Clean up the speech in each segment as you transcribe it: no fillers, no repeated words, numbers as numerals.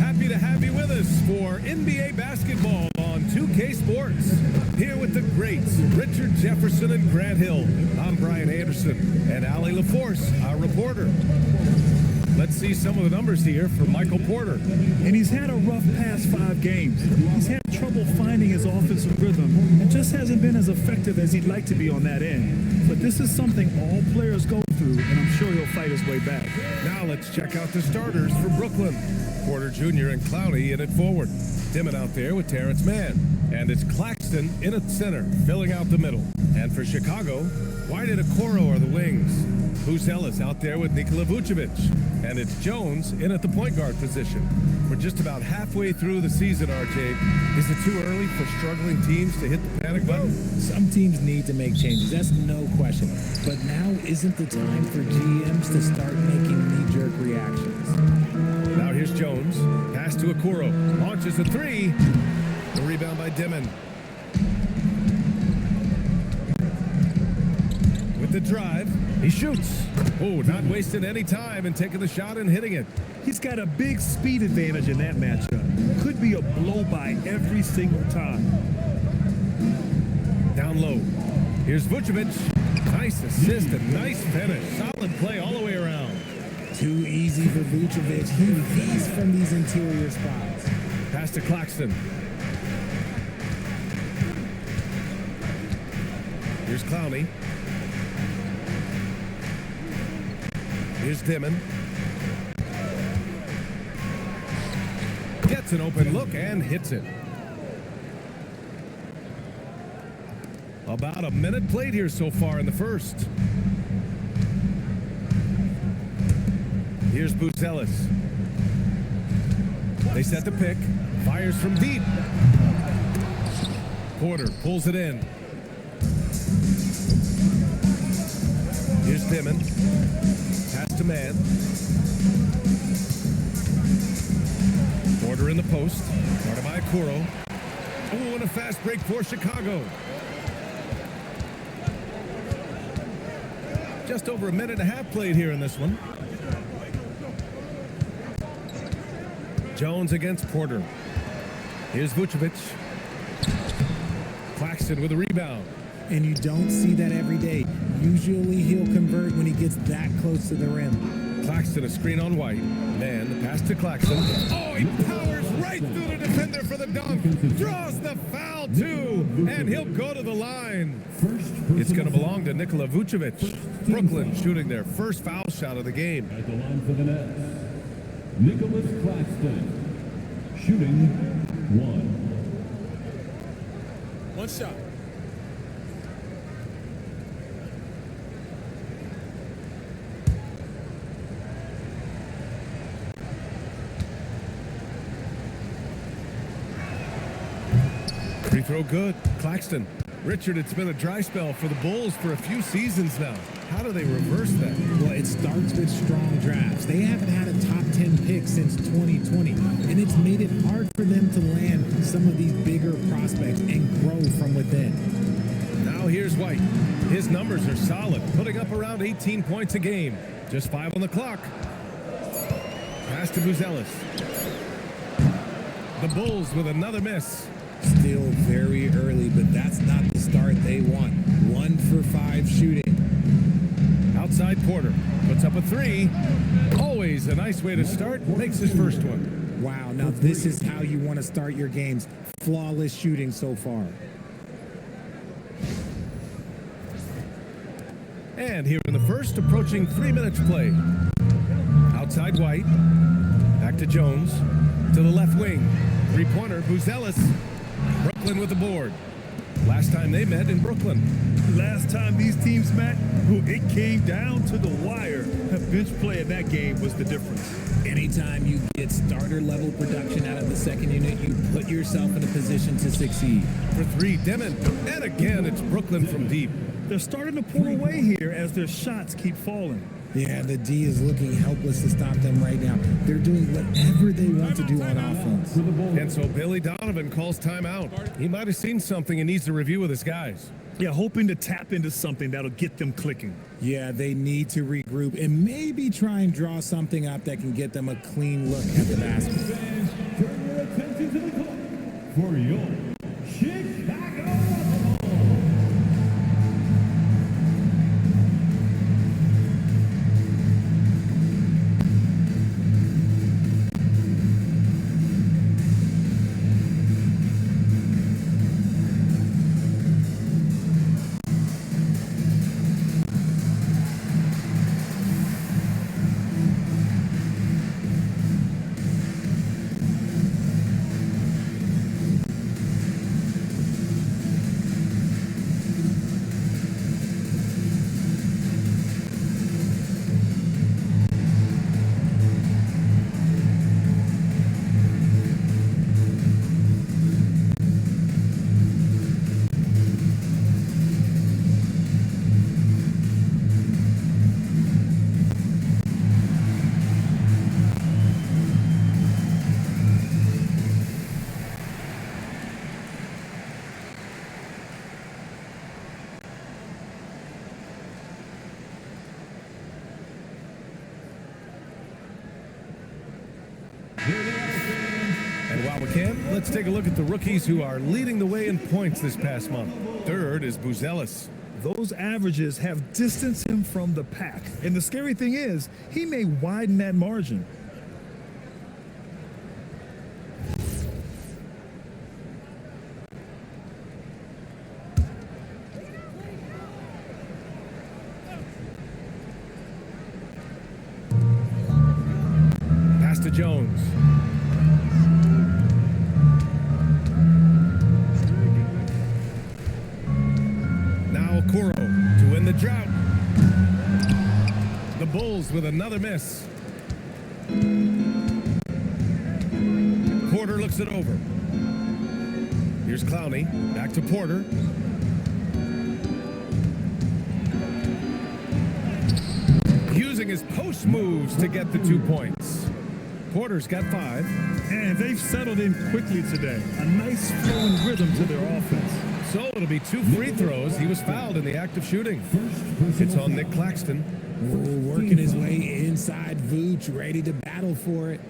happy to have you with us for NBA basketball on 2K Sports. Here with the greats, Richard Jefferson and Grant Hill. I'm Brian Anderson and Allie LaForce, our reporter. Let's see some of the numbers here for Michael Porter. And he's had a rough past 5 games. He's had trouble finding his offensive rhythm and just hasn't been as effective as he'd like to be on that end. But this is something all players go through, and I'm sure he'll fight his way back. Now let's check out the starters for Brooklyn. Porter Jr. and Clowney in it forward. Dimmitt out there with Terrence Mann. And it's Claxton in at center, filling out the middle. And for Chicago, White and Okoro are the wings. Buzelis out there with Nikola Vucevic. And it's Jones in at the point guard position. We're just about halfway through the season, RJ. Is it too early for struggling teams to hit the panic button? Some teams need to make changes, that's no question. But now isn't the time for GMs to start making knee-jerk reactions. Now here's Jones. Pass to Okoro. Launches a three. The rebound by Dimon. With the drive, he shoots. Oh, not wasting any time and taking the shot and hitting it. He's got a big speed advantage in that matchup. Could be a blow-by every single time. Down low. Here's Vucevic. Nice assist and nice finish. Solid play all the way around. Too easy for Vucevic. He feeds from these interior spots. Pass to Claxton. Here's Clowney. Here's Dimon. Gets an open look and hits it. About a minute played here so far in the first. Here's Buzelis. They set the pick. Fires from deep. Porter pulls it in. Here's Dimon. Pass to Mann. Porter in the post. Guarded by Okoro. Oh, and a fast break for Chicago. Just over a minute and a half played here in this one. Jones against Porter. Here's Vucevic. Claxton with a rebound. And you don't see that every day. Usually he'll convert when he gets that close to the rim. Claxton a screen on White. Man, the pass to Claxton. Oh, he powers right through the defender for the dunk. Draws the foul too. And he'll go to the line. It's going to belong to Nikola Vucevic. Brooklyn shooting their first foul shot of the game. At the line for the Nets, Nicholas Claxton, shooting 1. One shot. Free throw good. Claxton. Richard, it's been a dry spell for the Bulls for a few seasons now. How do they reverse that? Well, it starts with strong drafts. They haven't had a top 10 pick since 2020, and it's made it hard for them to land some of these bigger prospects and grow from within. Now here's White. His numbers are solid, putting up around 18 points a game. Just 5 on the clock. Pass to Buzelis. The Bulls with another miss. Still very early, but that's not the start they want. 1 for 5 shooting. Outside Porter puts up a three. Always a nice way to start. Makes his first one. Wow, now this is how you want to start your games. Flawless shooting so far. And here in the first, approaching 3 minutes play. Outside White. Back to Jones. To the left wing. Three-pointer, Buzelis. Brooklyn with the board. Last time they met in Brooklyn. Last time these teams met, it came down to the wire. The bench play in that game was the difference. Anytime you get starter level production out of the second unit, you put yourself in a position to succeed. For 3, Dimon. And again, it's Brooklyn from deep. They're starting to pull away here as their shots keep falling. Yeah, the D is looking helpless to stop them right now. They're doing whatever they want to do on offense. And so Billy Donovan calls timeout. He might have seen something and needs to review with his guys. Yeah, hoping to tap into something that'll get them clicking. Yeah, they need to regroup and maybe try and draw something up that can get them a clean look at the basket. Chicago. And while we can, let's take a look at the rookies who are leading the way in points this past month. Third is Buzelis. Those averages have distanced him from the pack. And the scary thing is, he may widen that margin. Pass to Jones. Now Okoro to win the drought. The Bulls with another miss. Porter looks it over. Here's Clowney. Back to Porter. Using his post moves to get the 2 points. Porter's got 5. And they've settled in quickly today. A nice flowing rhythm to their offense. So it'll be 2 free throws. He was fouled in the act of shooting. It's on Nick Claxton. Oh, working his way inside Vooch, ready to battle for it.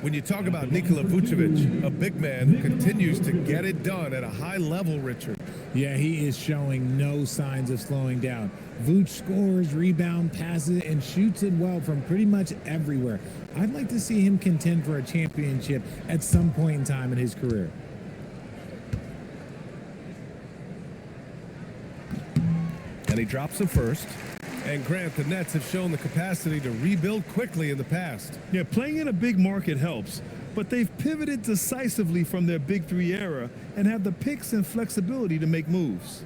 When you talk about Nikola Vucevic, a big man who continues to get it done at a high level, Richard. Yeah, he is showing no signs of slowing down. Vooch scores, rebound, passes, and shoots it well from pretty much everywhere. I'd like to see him contend for a championship at some point in time in his career. And he drops the first. And Grant, the Nets have shown the capacity to rebuild quickly in the past. Yeah, playing in a big market helps, but they've pivoted decisively from their Big Three era and have the picks and flexibility to make moves.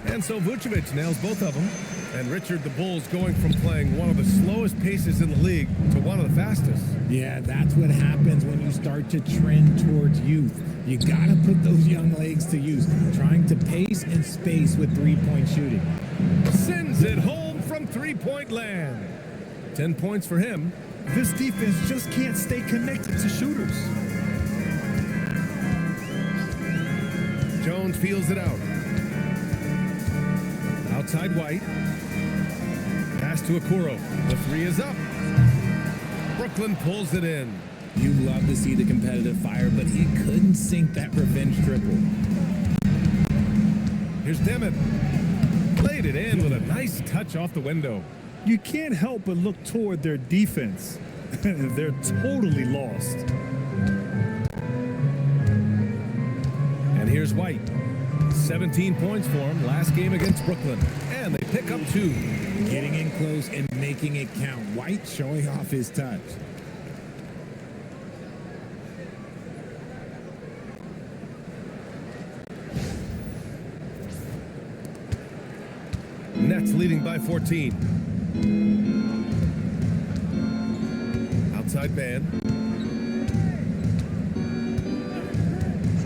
And so Vucevic nails both of them. And Richard, the Bulls going from playing one of the slowest paces in the league to one of the fastest. Yeah, that's what happens when you start to trend towards youth. You got to put those young legs to use, trying to pace and space with three-point shooting. Sends it home from three-point land. 10 points for him. This defense just can't stay connected to shooters. Jones feels it out. Outside White. Pass to Okoro. The three is up. Brooklyn pulls it in. You love to see the competitive fire, but he couldn't sink that revenge triple. Here's Dimmitt. Played it in with a nice touch off the window. You can't help but look toward their defense. They're totally lost. And here's White. 17 points for him last game against Brooklyn. And they pick up 2. Getting in close and making it count. White showing off his touch. Nets leading by 14. Outside man.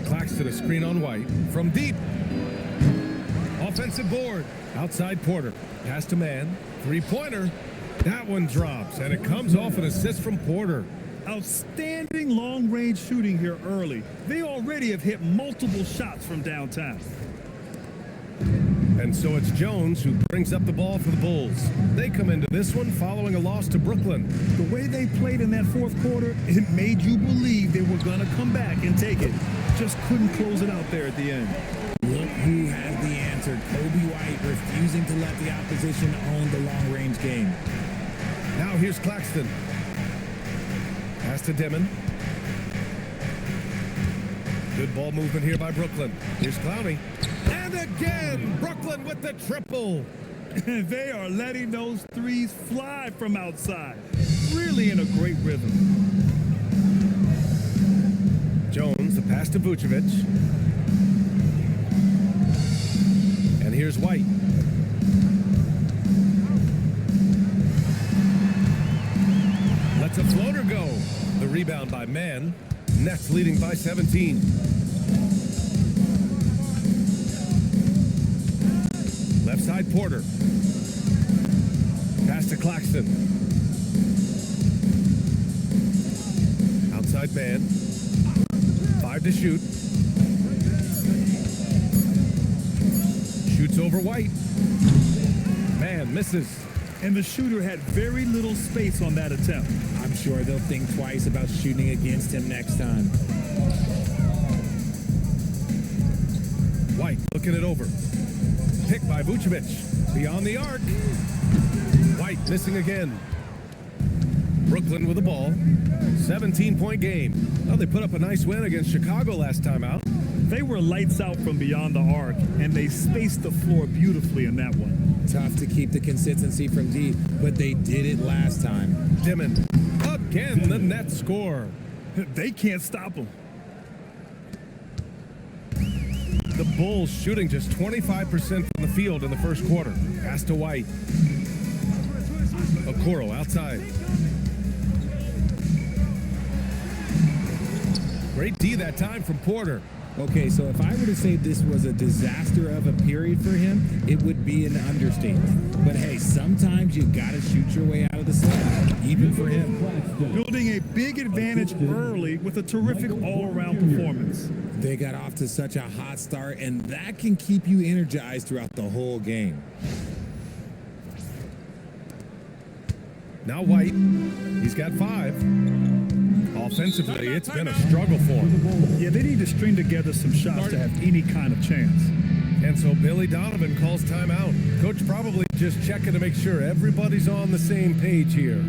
Claxton a screen on White. From deep. Offensive board. Outside Porter. Pass to man. Three-pointer. That one drops, and it comes off an assist from Porter. Outstanding long-range shooting here early. They already have hit multiple shots from downtown. And And so it's Jones who brings up the ball for the Bulls. They come into this one following a loss to Brooklyn. The way they played in that fourth quarter, it made you believe they were going to come back and take it. Just couldn't close it out there at the end. Look who has the answer. Kobe White refusing to let the opposition own the long-range game. Now here's Claxton. Pass to Dimon. Good ball movement here by Brooklyn. Here's Clowney. And again, Brooklyn with the triple. They are letting those threes fly from outside. Really in a great rhythm. Jones, the pass to Vucevic. And here's White. Lets a floater go. The rebound by Mann. Nets leading by 17. Left side Porter. Pass to Claxton. Outside Mann. 5 to shoot. Shoots over White. Mann misses. And the shooter had very little space on that attempt. I'm sure they'll think twice about shooting against him next time. White looking it over. Pick by Vucevic. Beyond the arc. White missing again. Brooklyn with the ball. 17-point game. Well, they put up a nice win against Chicago last time out. They were lights out from beyond the arc, and they spaced the floor beautifully in that one. Tough to keep the consistency from deep, but they did it last time. Dimon. Again, the Nets score. They can't stop them. The Bulls shooting just 25% from the field in the first quarter. Pass to White. Okoro outside. Great D that time from Porter. Okay, so if I were to say this was a disaster of a period for him, it would be an understatement. But hey, sometimes you gotta shoot your way out of the slump, even for him. Building a big advantage early with a terrific all-around performance. They got off to such a hot start, and that can keep you energized throughout the whole game. Now White. He's got 5. Offensively, it's been a struggle for him. Yeah, they need to string together some shots to have any kind of chance. And so Billy Donovan calls timeout. Coach probably just checking to make sure everybody's on the same page here.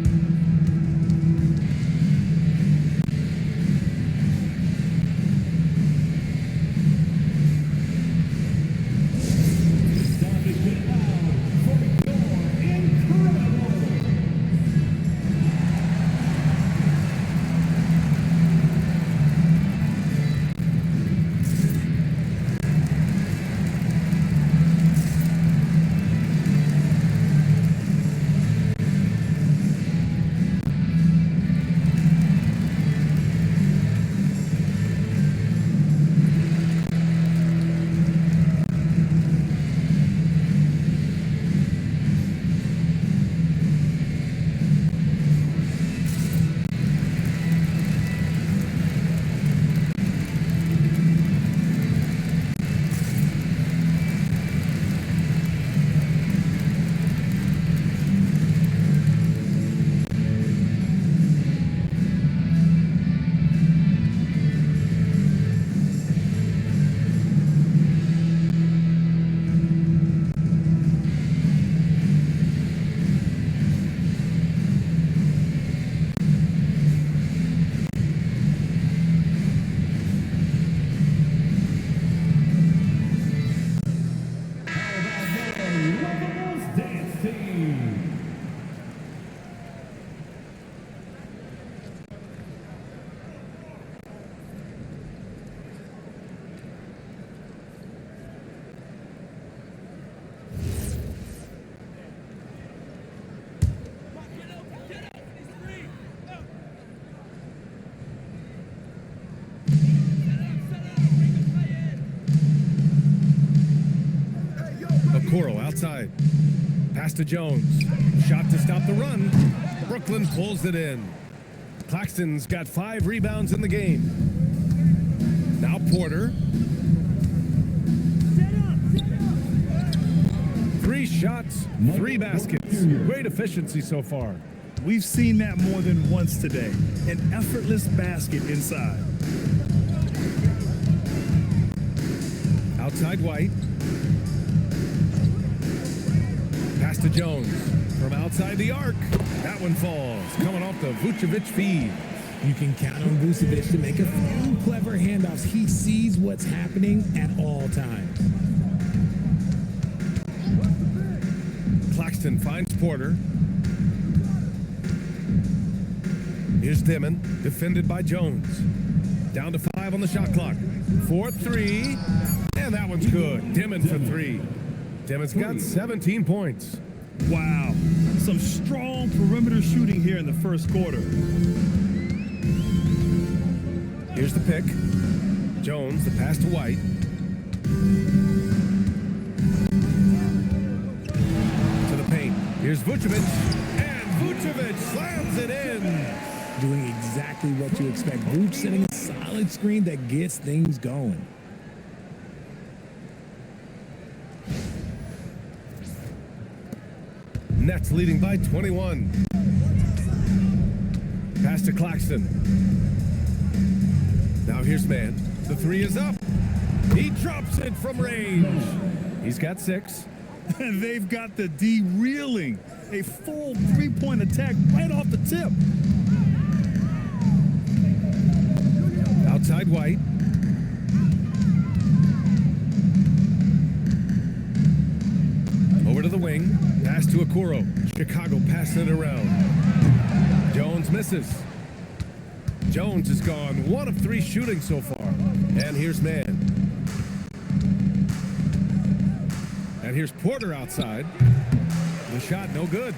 Okoro outside. Pass to Jones. Shot to stop the run. Brooklyn pulls it in. Claxton's got 5 rebounds in the game. Now Porter. shots, 3 baskets. Great efficiency so far. We've seen that more than once today. An effortless basket inside. Outside White. Pass to Jones. From outside the arc. That one falls. Coming off the Vucevic feed. You can count on Vucevic to make a few clever handoffs. He sees what's happening at all times. Claxton finds Porter. Here's Dimon, defended by Jones. Down to 5 on the shot clock. 4-3, and that one's good. Dimon for 3. Dimon's got 17 points. Wow, some strong perimeter shooting here in the first quarter. Here's the pick. Jones, the pass to White. To the paint. Here's Vucevic, and Vucevic slams it in. Doing exactly what you expect. Vooch setting a solid screen that gets things going. Nets leading by 21. Pass to Claxton. Now here's Mann. The 3 is up. He drops it from range. He's got 6. And they've got the D reeling. A full 3-point attack right off the tip. Outside White. Over to the wing. Pass to Okoro. Chicago passing it around. Jones misses. Jones has gone 1 of 3 shooting so far. And here's Mann. And here's Porter outside. The shot no good.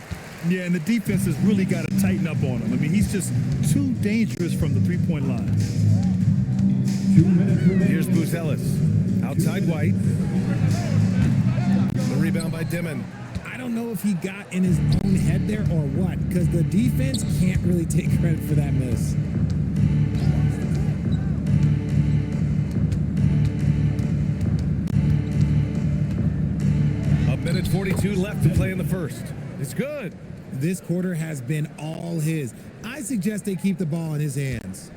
Yeah, and the defense has really got to tighten up on him. I mean, he's just too dangerous from the 3-point line. 2 minutes remaining. Here's Buzelis. Outside White. The rebound by Dimon. I don't know if he got in his own head there or what, because the defense can't really take credit for that miss. A minute 42 left to play in the first. It's good. This quarter has been all his. I suggest they keep the ball in his hands.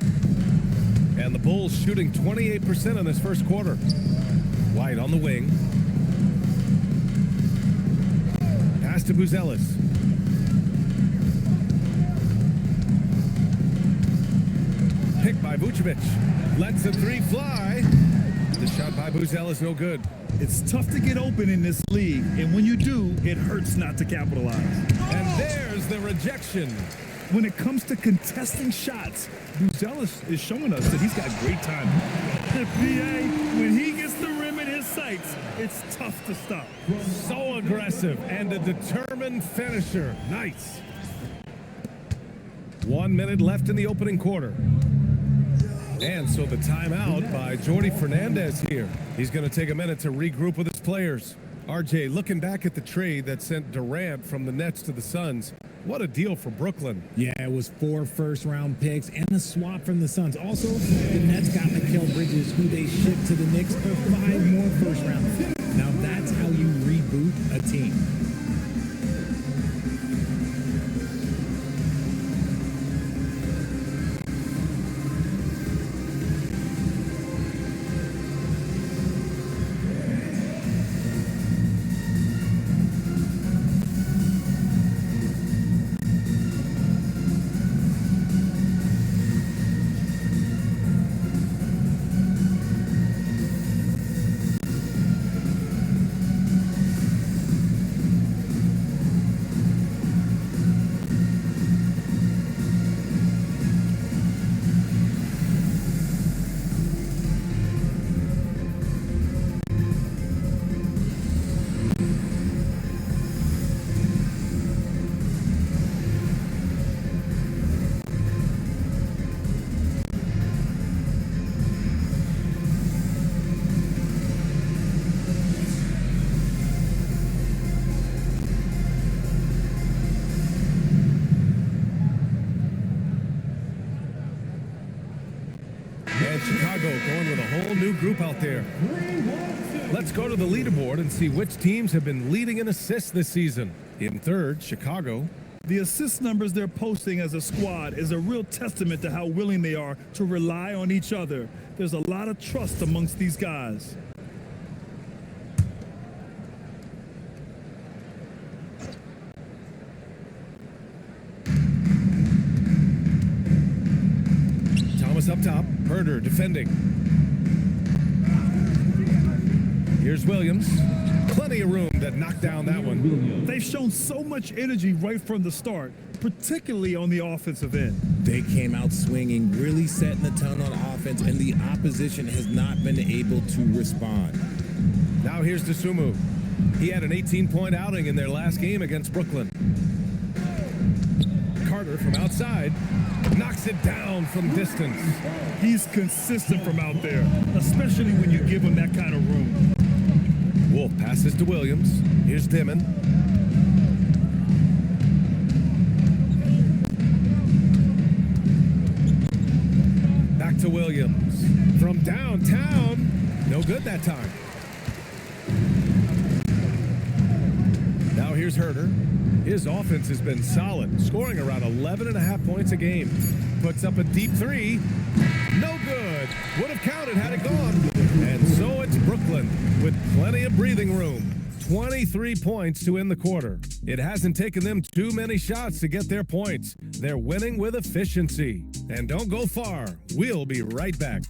And the Bulls shooting 28% in this first quarter. White on the wing. Pass to Buzelis. Picked by Vucevic. Lets the 3 fly. The shot by Buzelis no good. It's tough to get open in this league, and when you do, it hurts not to capitalize. And there's the rejection. When it comes to contesting shots, Buzelis is showing us that he's got great timing. The PA, when he gets the rim in his sights, it's tough to stop. So aggressive and a determined finisher. Nice. 1 minute left in the opening quarter. And so the timeout by Jordi Fernandez here. He's going to take a minute to regroup with his players. RJ, looking back at the trade that sent Durant from the Nets to the Suns, what a deal for Brooklyn. Yeah, it was 4 first-round picks and a swap from the Suns. Also, the Nets got Mikal Bridges, who they shipped to the Knicks for 5 more first-round picks. Now that's how you reboot a team. And Chicago going with a whole new group out there. Let's go to the leaderboard and see which teams have been leading in assists this season. In third, Chicago. The assist numbers they're posting as a squad is a real testament to how willing they are to rely on each other. There's a lot of trust amongst these guys. Thomas up top, Herder defending. Here's Williams. Plenty of room that knocked down that one. They've shown so much energy right from the start, particularly on the offensive end. They came out swinging, really setting the tone on offense, and the opposition has not been able to respond. Now here's Desumu. He had an 18-point outing in their last game against Brooklyn. Carter from outside knocks it down from distance. He's consistent from out there, especially when you give him that kind of room. Wolf passes to Williams. Here's Dimon. Back to Williams. From downtown. No good that time. Now here's Herder. His offense has been solid, scoring around 11.5 points a game. Puts up a deep three. No good. Would have counted had it gone. And so it's Brooklyn with plenty of breathing room. 23 points to end the quarter. It hasn't taken them too many shots to get their points. They're winning with efficiency. And don't go far. We'll be right back.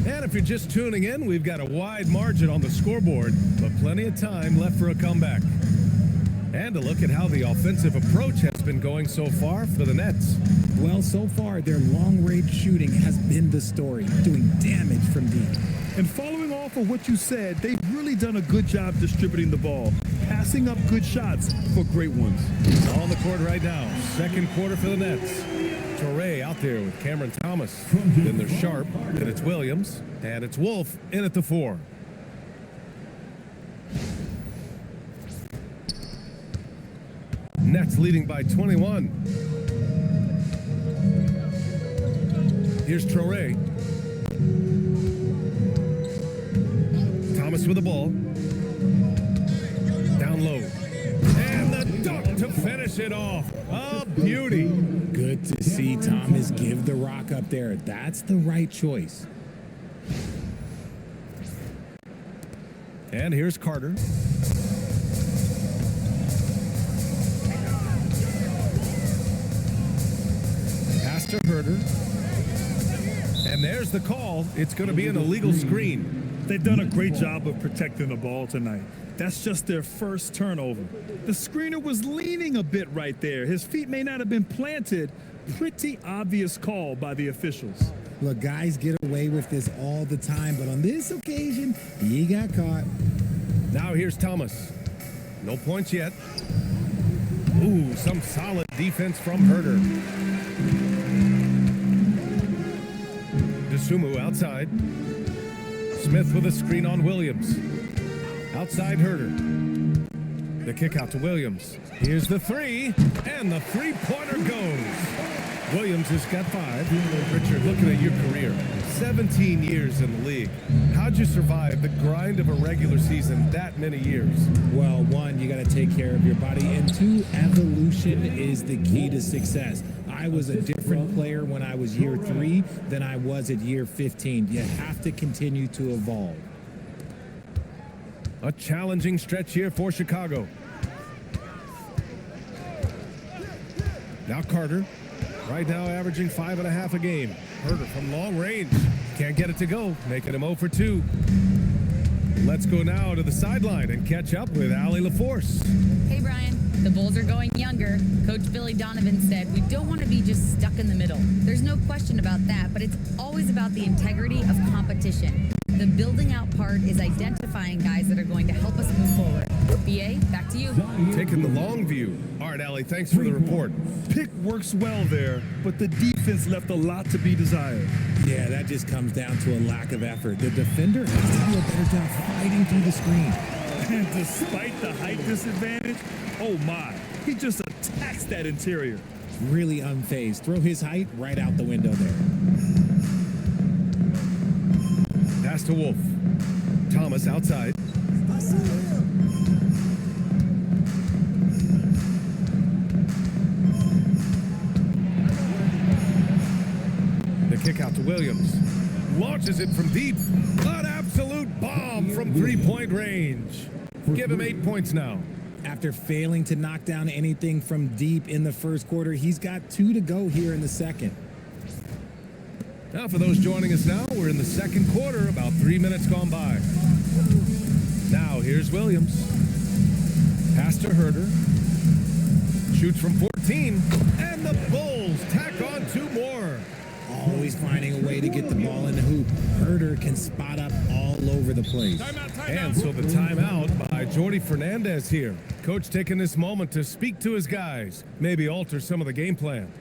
And if you're just tuning in, we've got a wide margin on the scoreboard, but plenty of time left for a comeback. And a look at how the offensive approach has been going so far for the Nets. Well, so far, their long-range shooting has been the story, doing damage from deep. And following off of what you said, they've really done a good job distributing the ball, passing up good shots for great ones. On the court right now, second quarter for the Nets. Torrey out there with Cameron Thomas. Then there's Sharp, then it's Williams, and it's Wolf in at the 4. Nets leading by 21. Here's Torrey. Thomas with the ball. Down low. And the dunk to finish it off. A beauty. Good to see Thomas give the rock up there. That's the right choice. And here's Carter. Pass to Herder. And there's the call. It's going to be an illegal screen. They've done a great job of protecting the ball tonight. That's just their first turnover. The screener was leaning a bit right there. His feet may not have been planted. Pretty obvious call by the officials. Look, guys get away with this all the time, but on this occasion, he got caught. Now here's Thomas. No points yet. Ooh, some solid defense from Herder. Desumu outside. Smith with a screen on Williams. Outside Herder. The kick out to Williams. Here's the three, and the three-pointer goes. Williams has got 5. Richard, looking at your career, 17 years in the league. How'd you survive the grind of a regular season that many years? Well, 1, you got to take care of your body, and 2, evolution is the key to success. I was a different player when I was year 3 than I was at year 15. You have to continue to evolve. A challenging stretch here for Chicago. Now Carter, right now averaging 5.5 a game. Herder from long range. Can't get it to go, making him 0 for 2. Let's go now to the sideline and catch up with Allie LaForce. Hey, Brian. The Bulls are going younger. Coach Billy Donovan said we don't want to be just stuck in the middle. There's no question about that, but it's always about the integrity of competition. The building out part is identifying guys that are going to help us move forward. BA, back to you. Taking the long view. All right, Allie, thanks for the report. Pick works well there, but the defense left a lot to be desired. Yeah, that just comes down to a lack of effort. The defender has to do a better job fighting through the screen. And despite the height disadvantage, oh my, he just attacks that interior. Really unfazed. Throw his height right out the window there. Pass to Wolf. Thomas outside. The kick out to Williams. Launches it from deep. An absolute bomb from three-point range. Give him 8 points now. After failing to knock down anything from deep in the first quarter, he's got 2 to go here in the second. Now for those joining us now, we're in the second quarter, about 3 minutes gone by. Now here's Williams. Pass to Herder. Shoots from 14, and the Bulls tack on 2 more. Always finding a way to get the ball in the hoop. Herder can spot up all over the place. And so the timeout by Jordi Fernandez here. Coach taking this moment to speak to his guys, maybe alter some of the game plan.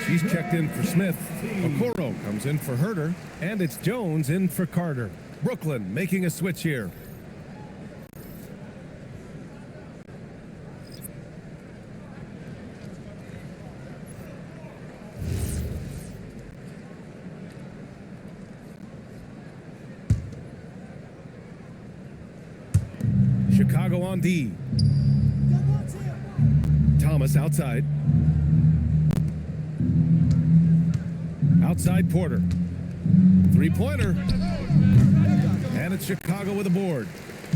He's checked in for Smith. Okoro comes in for Herder, and it's Jones in for Carter. Brooklyn making a switch here. Chicago on D. Thomas outside. Outside Porter. Three-pointer. And it's Chicago with a board.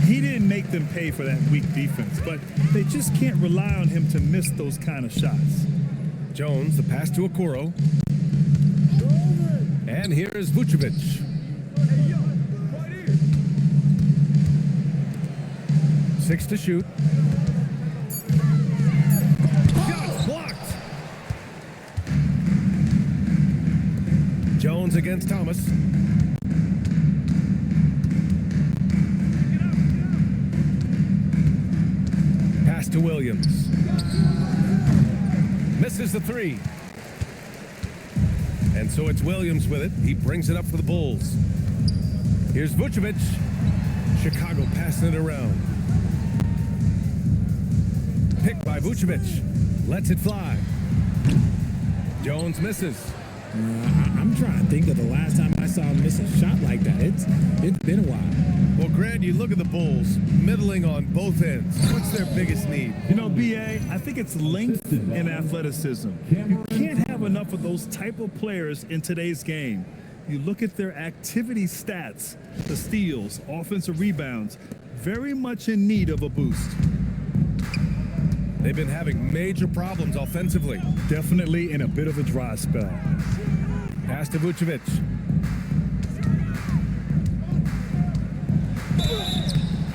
He didn't make them pay for that weak defense, but they just can't rely on him to miss those kind of shots. Jones, the pass to Okoro. And here is Vucevic. Six to shoot. Shots blocked. Jones against Thomas. Pass to Williams. Misses the three. And so it's Williams with it. He brings it up for the Bulls. Here's Vucevic. Chicago passing it around. Picked by Vucevic. Lets it fly. Jones misses. I'm trying to think of the last time I saw him miss a shot like that. It's been a while. Well, Grant, you look at the Bulls, middling on both ends. What's their biggest need? You know, B.A., I think it's length and athleticism. You can't have enough of those type of players in today's game. You look at their activity stats, the steals, offensive rebounds, very much in need of a boost. They've been having major problems offensively. Definitely in a bit of a dry spell. Pass to Vucevic.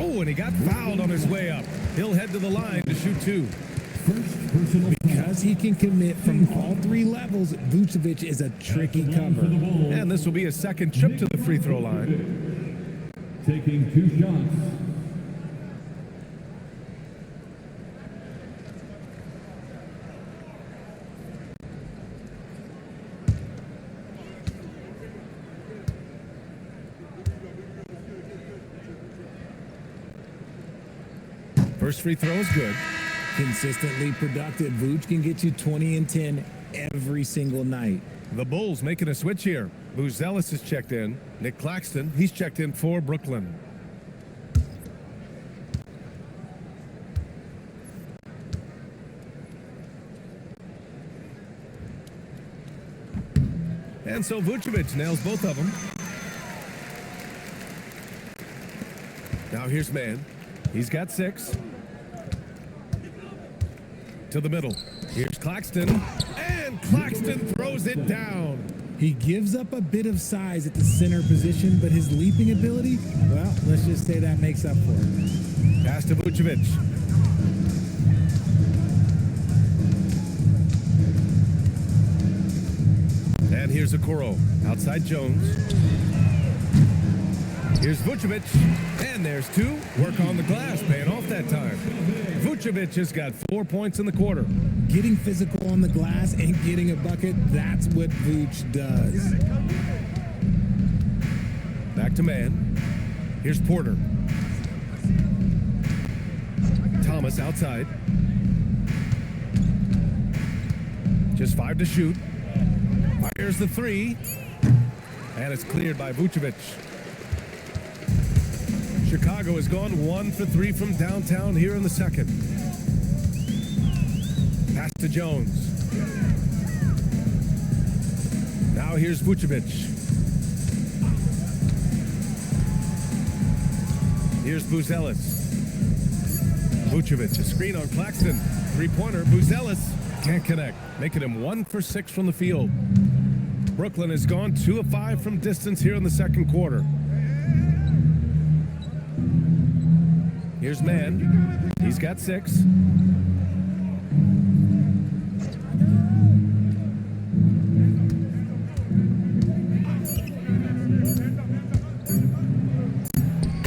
Oh, and he got fouled on his way up. He'll head to the line to shoot two. Because he can commit from all three levels, Vucevic is a tricky cover. And this will be a second trip to the free throw line. Taking 2 shots. First free throw is good. Consistently productive. Vooch can get you 20 and 10 every single night. The Bulls making a switch here. Buzelis is checked in. Nick Claxton, he's checked in for Brooklyn. And so Vucevic nails both of them. Now here's Mann. He's got 6. To the middle. Here's Claxton. And Claxton throws it down. He gives up a bit of size at the center position, but his leaping ability, well, let's just say that makes up for it. Pass to Vucevic. And here's Okoro. Outside Jones. Here's Vucevic. And there's 2. Work on the glass, paying off that time. Vucevic has got 4 points in the quarter. Getting physical on the glass and getting a bucket, that's what Vooch does. Back to Mann. Here's Porter. Thomas outside. Just 5 to shoot. Fires the 3. And it's cleared by Vucevic. Chicago has gone 1 for 3 from downtown here in the second. Pass to Jones. Now here's Vucevic. Here's Buzelis. Vucevic, a screen on Claxton. 3-pointer, Buzelis can't connect, making him 1 for 6 from the field. Brooklyn has gone 2 of 5 from distance here in the second quarter. Here's Mann. He's got 6.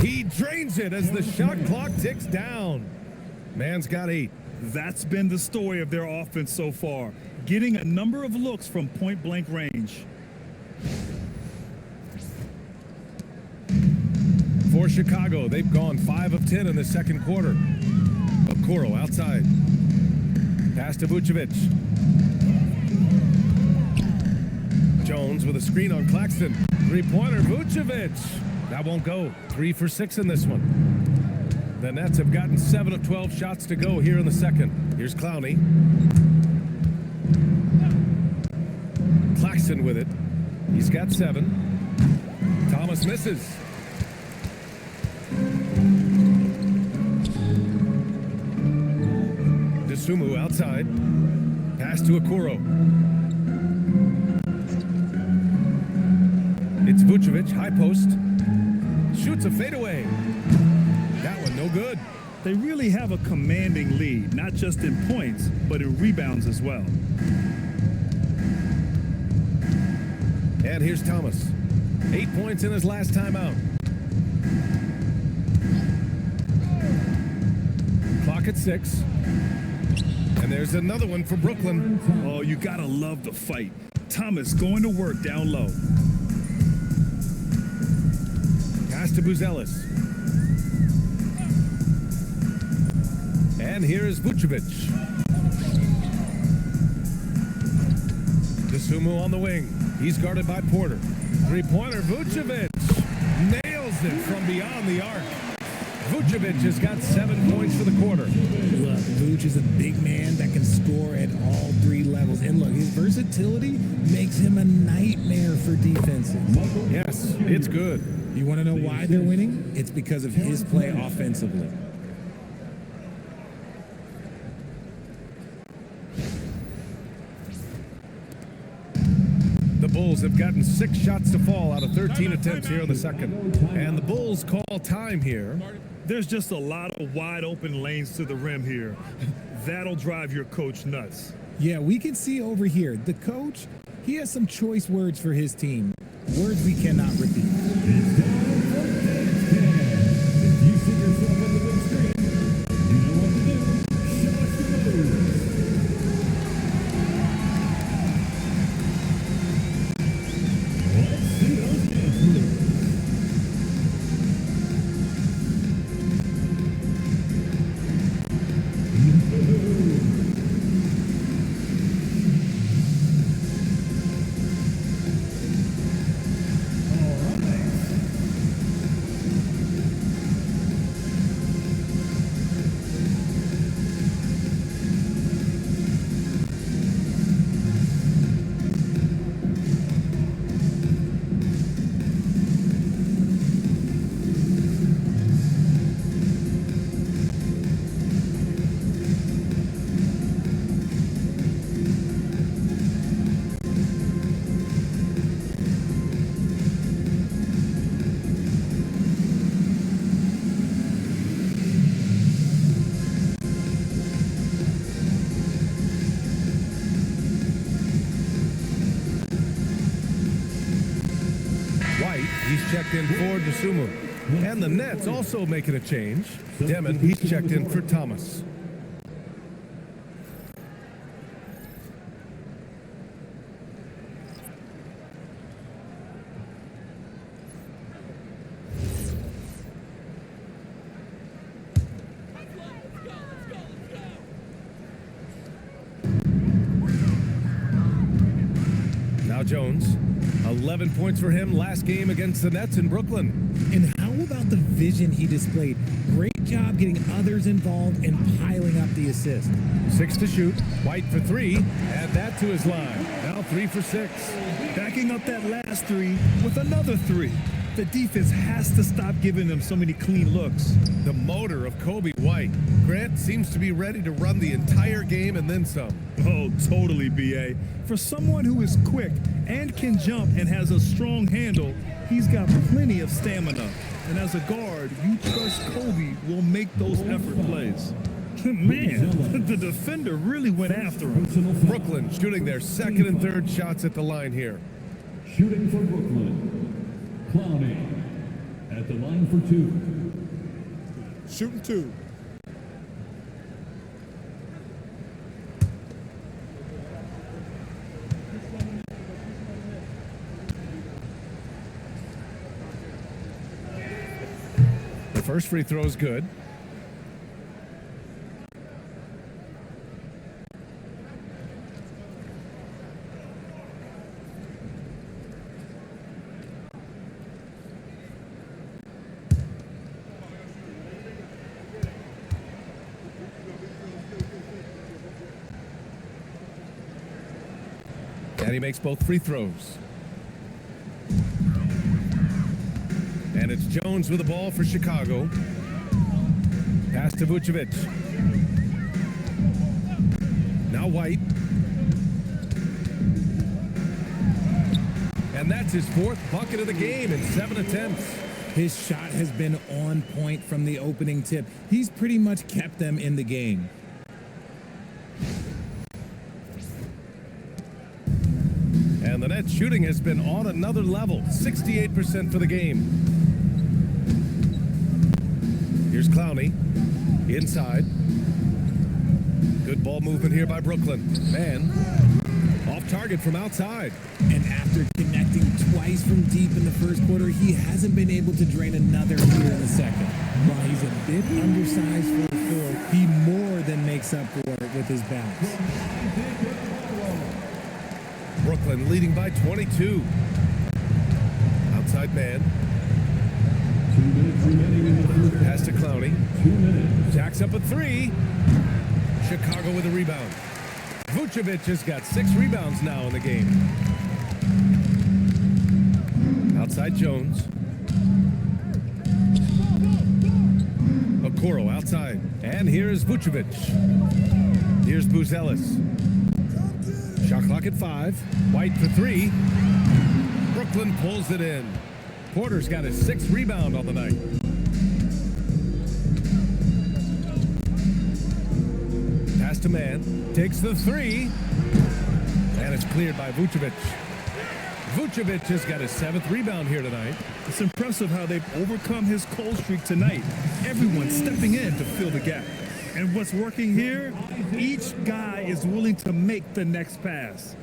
He drains it as the shot clock ticks down. Mann's got 8. That's been the story of their offense so far, getting a number of looks from point-blank range. For Chicago, they've gone 5 of 10 in the second quarter. Okoro outside. Pass to Vucevic. Jones with a screen on Claxton. 3-pointer, Vucevic. That won't go. 3 for 6 in this one. The Nets have gotten 7 of 12 shots to go here in the second. Here's Clowney. Claxton with it. He's got 7. Thomas misses. Sumu outside. Pass to Okoro. It's Vucevic, high post. Shoots a fadeaway. That one no good. They really have a commanding lead, not just in points, but in rebounds as well. And here's Thomas. 8 points in his last time out. Clock at 6. And there's another one for Brooklyn. Oh, you gotta love the fight. Thomas going to work down low. Pass to Buzelis. And here is Vucevic. Dosunmu on the wing. He's guarded by Porter. 3-pointer, Vucevic. Nails it from beyond the arc. Vucevic has got 7 points for the quarter. Look, Vooch is a big man that can score at all 3 levels. And look, his versatility makes him a nightmare for defenses. Yes, it's good. You want to know why they're winning? It's because of his play offensively. The Bulls have gotten 6 shots to fall out of 13 attempts here in the second. And the Bulls call time here. There's just a lot of wide open lanes to the rim here. That'll drive your coach nuts. Yeah, we can see over here, the coach, he has some choice words for his team. Words we cannot repeat. White, he's checked in for DeSumo. And the Nets also making a change. Demon, he's checked in for Thomas. Now Jones, 11 points for him last game against the Nets in Brooklyn. And how about the vision he displayed? Great job getting others involved and piling up the assist. 6 to shoot. White for 3. Add that to his line. Now 3 for 6. Backing up that last 3 with another 3. The defense has to stop giving them so many clean looks. The motor of Kobe White. Grant seems to be ready to run the entire game and then some. Oh, totally, B.A. For someone who is quick and can jump and has a strong handle, he's got plenty of stamina. And as a guard, you trust Kobe will make those effort plays. Man, the defender really went after him. Brooklyn shooting their second and third shots at the line here. Shooting for Brooklyn, Clowney at the line for 2. Shooting 2. The first free throw is good. And he makes both free throws. And it's Jones with the ball for Chicago. Pass to Vucevic. Now White. And that's his 4th bucket of the game in 7 attempts. His shot has been on point from the opening tip. He's pretty much kept them in the game. And the Nets shooting has been on another level, 68% for the game. Here's Clowney, inside. Good ball movement here by Brooklyn. Man, off target from outside. And after connecting twice from deep in the first quarter, he hasn't been able to drain another here in the second. While he's a bit undersized for a forward, he more than makes up for it with his bounce. Brooklyn leading by 22. Outside man. 2 minutes remaining in the first. Pass to Clowney. 2 minutes. Jacks up a 3. Chicago with a rebound. Vucevic has got 6 rebounds now in the game. Outside Jones. Okoro outside. And here's Vucevic. Here's Buzelis. Shot clock at 5. White for 3. Brooklyn pulls it in. Porter's got his 6th rebound on the night. Pass to man. Takes the 3. And it's cleared by Vucevic. Vucevic has got his 7th rebound here tonight. It's impressive how they've overcome his cold streak tonight. Everyone stepping in to fill the gap. And what's working here, each guy is willing to make the next pass.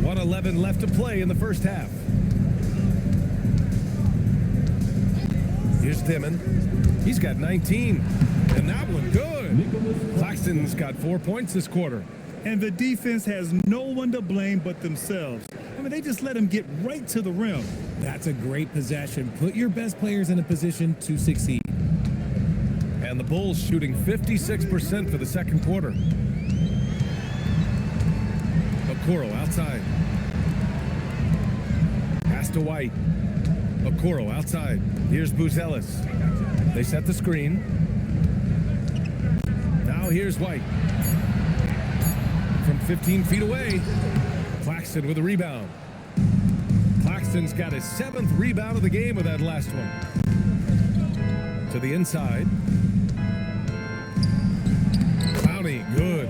.11 left to play in the first half. Here's Dimon. He's got 19. And that one good. Claxton's got 4 points this quarter. And the defense has no one to blame but themselves. I mean, they just let him get right to the rim. That's a great possession. Put your best players in a position to succeed. And the Bulls shooting 56% for the second quarter. Okoro outside. Pass to White. Okoro outside. Here's Buzelis. They set the screen. Now here's White. From 15 feet away. Claxton with a rebound. Claxton's got his 7th rebound of the game with that last one. To the inside. Clowney, good.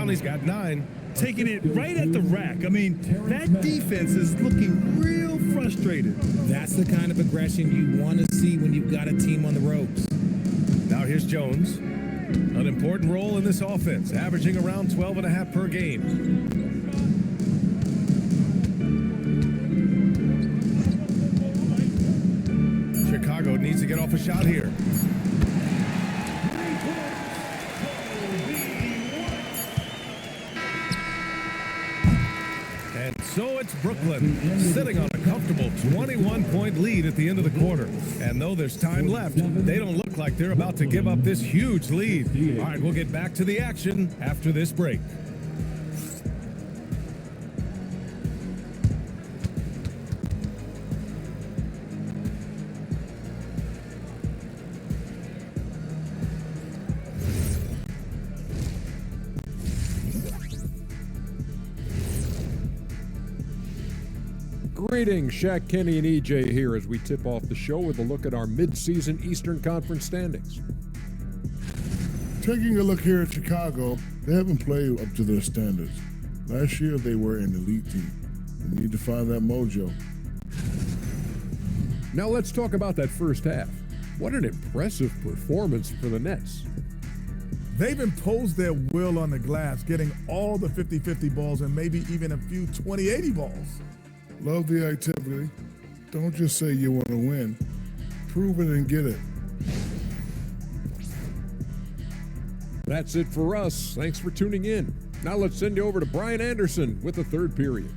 Clowney's got 9. Taking it right at the rack. I mean, that defense is looking real frustrated. That's the kind of aggression you want to see when you've got a team on the ropes. Now here's Jones. An important role in this offense, averaging around 12.5 per game. Chicago needs to get off a shot here. And so it's Brooklyn sitting on a comfortable 21-point lead at the end of the quarter. And though there's time left, they don't look like they're about to give up this huge lead. All right, we'll get back to the action after this break. Greetings, Shaq, Kenny, and EJ here as we tip off the show with a look at our mid-season Eastern Conference standings. Taking a look here at Chicago, they haven't played up to their standards. Last year, they were an elite team. They need to find that mojo. Now let's talk about that first half. What an impressive performance for the Nets. They've imposed their will on the glass, getting all the 50-50 balls and maybe even a few 20-80 balls. Love the activity. Don't just say you want to win. Prove it and get it. That's it for us. Thanks for tuning in. Now let's send you over to Brian Anderson with the third period.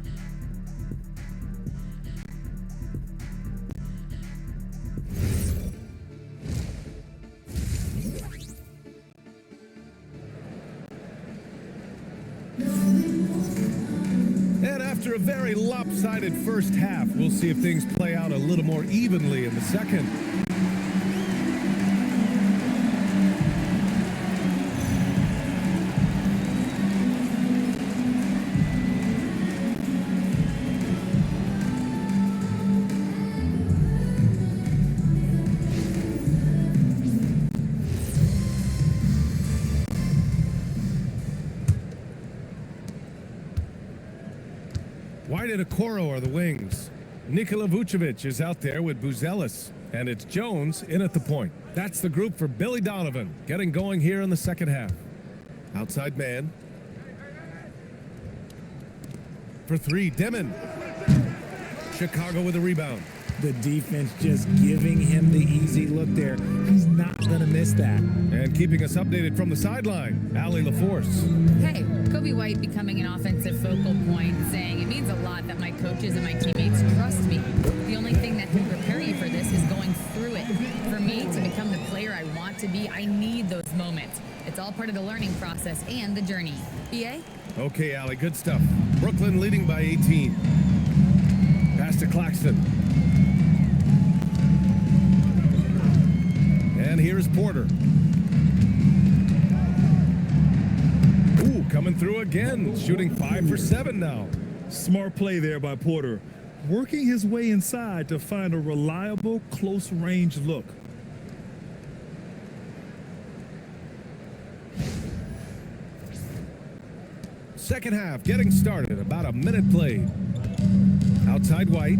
After a very lopsided first half, we'll see if things play out a little more evenly in the second. White and Okoro are the wings. Nikola Vucevic is out there with Buzelis. And it's Jones in at the point. That's the group for Billy Donovan, getting going here in the second half. Outside man. For 3, Demon. Chicago with a rebound. The defense just giving him the easy look there. He's not going to miss that. And keeping us updated from the sideline, Allie LaForce. Hey, Kobe White becoming an offensive focal point, saying it means a lot that my coaches and my teammates trust me. The only thing that can prepare you for this is going through it. For me to become the player I want to be, I need those moments. It's all part of the learning process and the journey. BA? Okay, Allie, good stuff. Brooklyn leading by 18. Pass to Claxton. And here's Porter. Ooh, coming through again, shooting 5 for 7 now. Smart play there by Porter, working his way inside to find a reliable close-range look. Second half getting started, about a minute played. Outside White.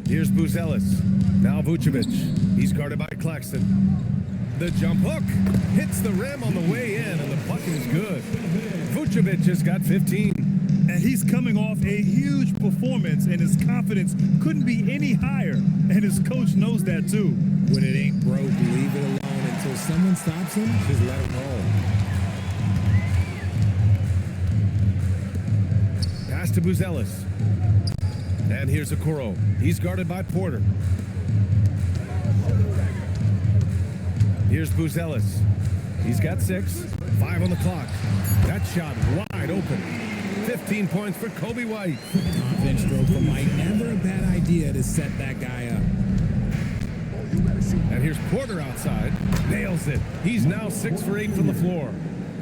Here's Buzelis. Now Vucevic. He's guarded by Claxton. The jump hook hits the rim on the way in, and the bucket is good. Vucevic has got 15. And he's coming off a huge performance, and his confidence couldn't be any higher. And his coach knows that too. When it ain't broke, leave it alone until someone stops him. Just let him roll. Pass to Buzelis. And here's Okoro. He's guarded by Porter. Here's Buzelis. He's got 6. 5 on the clock. That shot wide open. 15 points for Kobe White. Confident stroke from White. Never a bad idea to set that guy up. And here's Porter outside. Nails it. He's now 6 for 8 from the floor.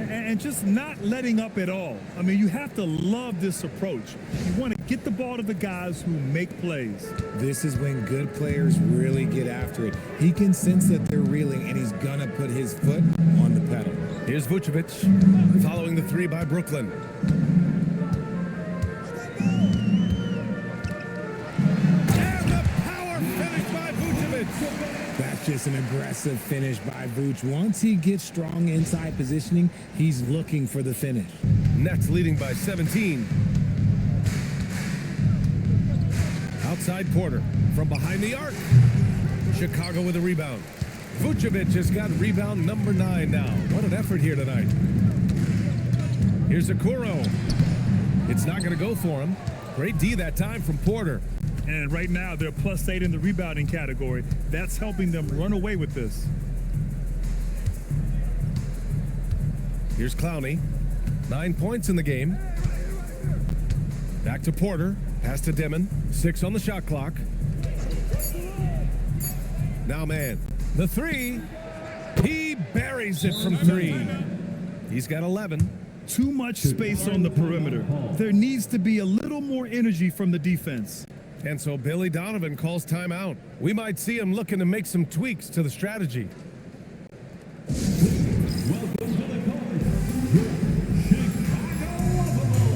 and just not letting up at all. I mean, you have to love this approach. You want to get the ball to the guys who make plays. This is when good players really get after it. He can sense that they're reeling, and he's going to put his foot on the pedal. Here's Vucevic, following the three by Brooklyn. And the power finish by Vucevic. That's just an aggressive finish by Vooch. Once he gets strong inside positioning, he's looking for the finish. Nets leading by 17. Outside Porter from behind the arc. Chicago with a rebound. Vucevic has got rebound number 9 now. What an effort here tonight. Here's Okoro. It's not going to go for him. Great D that time from Porter. And right now, they're +8 in the rebounding category. That's helping them run away with this. Here's Clowney. 9 points in the game. Back to Porter. Pass to Dimon. 6 on the shot clock. Now man. The three. He buries it from 3. He's got 11. Too much space on the perimeter. There needs to be a little more energy from the defense. And so Billy Donovan calls timeout. We might see him looking to make some tweaks to the strategy. Welcome to the court, Chicago Bulls.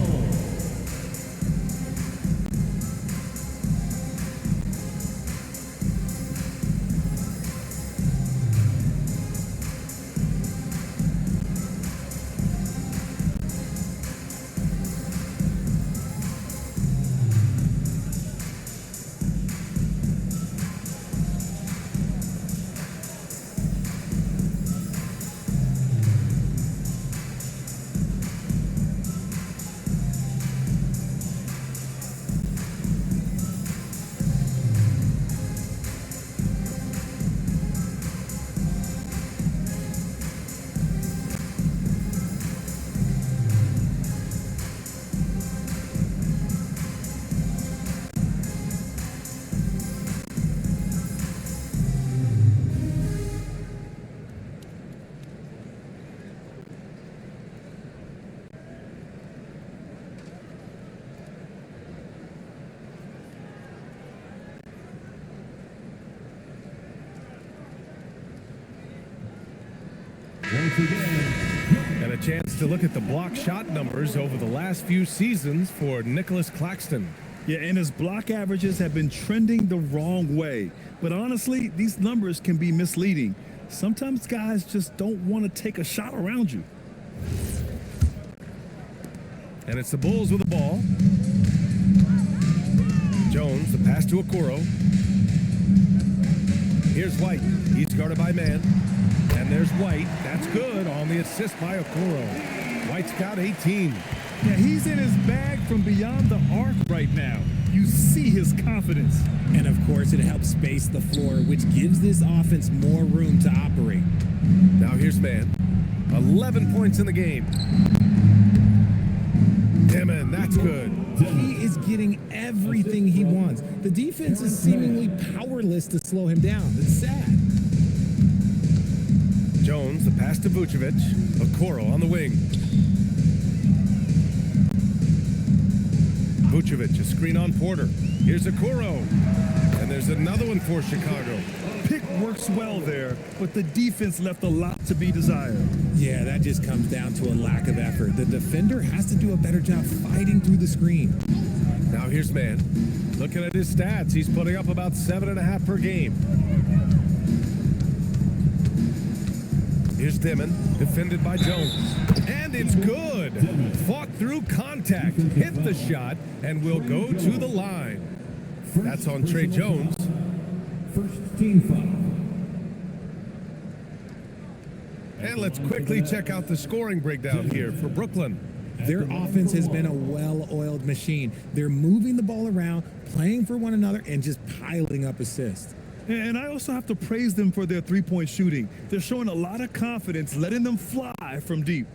Once again, And a chance to look at the block shot numbers over the last few seasons for Nicholas Claxton. Yeah, and his block averages have been trending the wrong way. But honestly, these numbers can be misleading. Sometimes guys just don't want to take a shot around you. And it's the Bulls with the ball. Jones, the pass to Okoro. Here's White. He's guarded by man. And there's White. That's good on the assist by Okoro. White's got 18. Yeah, he's in his bag from beyond the arc right now. You see his confidence. And of course, it helps space the floor, which gives this offense more room to operate. Now here's man. 11 points in the game. Dimon, that's good. He is getting everything he wants. The defense is seemingly powerless to slow him down. It's sad. Jones, the pass to Vucevic. Okoro on the wing. Vucevic, a screen on Porter. Here's Okoro. And there's another one for Chicago. Pick works well there, but the defense left a lot to be desired. Yeah, that just comes down to a lack of effort. The defender has to do a better job fighting through the screen. Now here's man. Looking at his stats, he's putting up about 7.5 per game. Here's Dimon, defended by Jones. And it's good. Fought through contact, hit the shot, and will go to the line. That's on Trey Jones. first team foul. And let's quickly check out the scoring breakdown here for Brooklyn. Their offense has been a well-oiled machine. They're moving the ball around, playing for one another, and just piling up assists. And I also have to praise them for their three-point shooting. They're showing a lot of confidence, letting them fly from deep.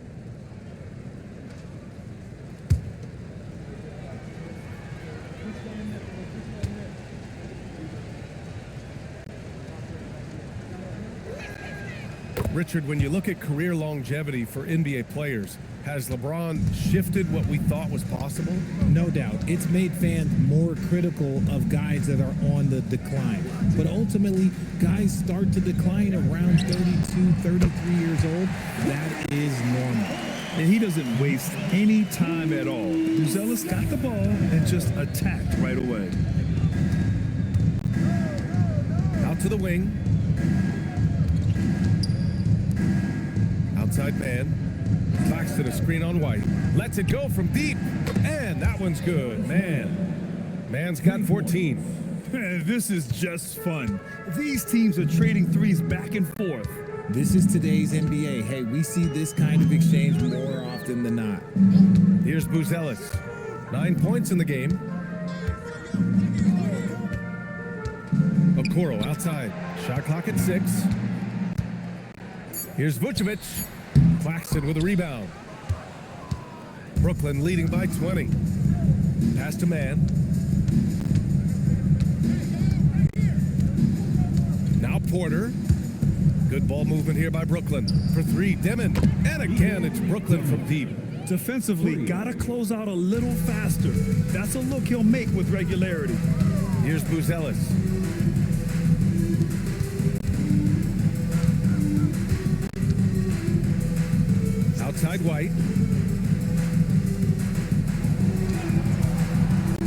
Richard, when you look at career longevity for NBA players, has LeBron shifted what we thought was possible? No doubt. It's made fans more critical of guys that are on the decline. But ultimately, guys start to decline around 32, 33 years old. That is normal. And he doesn't waste any time at all. Buzelis got the ball and just attacked right away. Out to the wing. Outside man. Claxton, a screen on White. Lets it go from deep. And that one's good. Man's got 14. This is just fun. These teams are trading threes back and forth. This is today's NBA. Hey, we see this kind of exchange more often than not. Here's Buzelis. 9 points in the game. Okoro outside. Shot clock at 6. Here's Vucevic. Claxton with a rebound. Brooklyn leading by 20. Pass to man. Now Porter. Good ball movement here by Brooklyn. For 3, Demon. And again, it's Brooklyn from deep. Defensively, gotta close out a little faster. That's a look he'll make with regularity. Here's Buzelis. Outside White.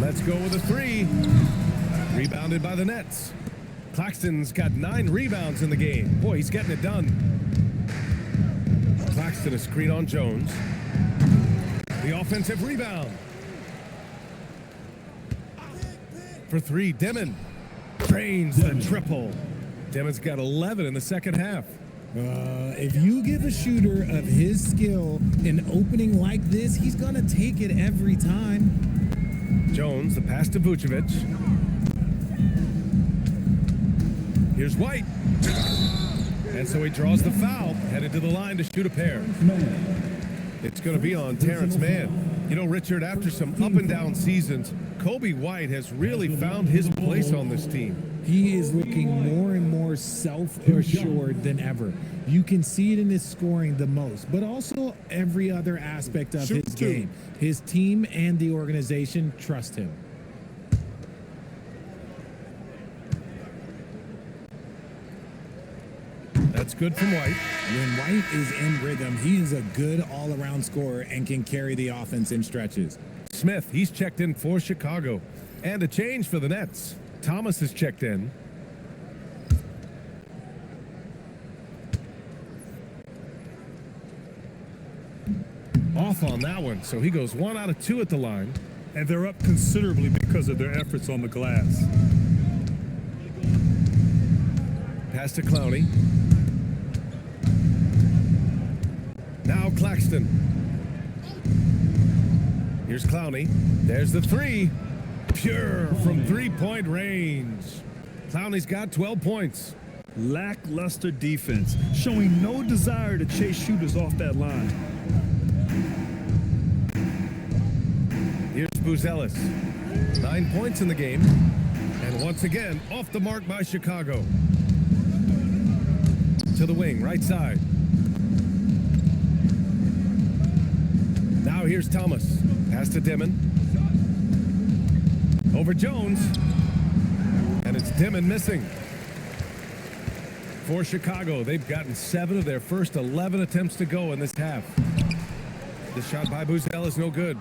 Let's go with a 3. Rebounded by the Nets. Claxton's got 9 rebounds in the game. Boy, he's getting it done. Claxton, a screen on Jones. The offensive rebound. For 3, Demon. Drains the triple. Demon's got 11 in the second half. If you give a shooter of his skill an opening like this, he's going to take it every time. Jones, the pass to Vucevic. Here's White. And so he draws the foul, headed to the line to shoot a pair. It's going to be on Terrence Mann. You know, Richard, after some up and down seasons, Kobe White has really found his place on this team. He is looking more and more self-assured than ever. You can see it in his scoring the most, but also every other aspect of his game. His team and the organization trust him. That's good from White. When White is in rhythm, he is a good all-around scorer and can carry the offense in stretches. Smith, he's checked in for Chicago. And a change for the Nets. Thomas is checked in. Off on that one, so he goes 1 out of 2 at the line. And they're up considerably because of their efforts on the glass. Pass to Clowney. Now Claxton. Here's Clowney. There's the 3. Pure from 3-point range. Clowney's got 12 points. Lackluster defense, showing no desire to chase shooters off that line. Here's Buzelis. 9 points in the game. And once again, off the mark by Chicago. To the wing, right side. Now here's Thomas. Pass to Demon. Over Jones. And it's Demon missing. For Chicago, they've gotten 7 of their first 11 attempts to go in this half. The shot by Buzelis is no good.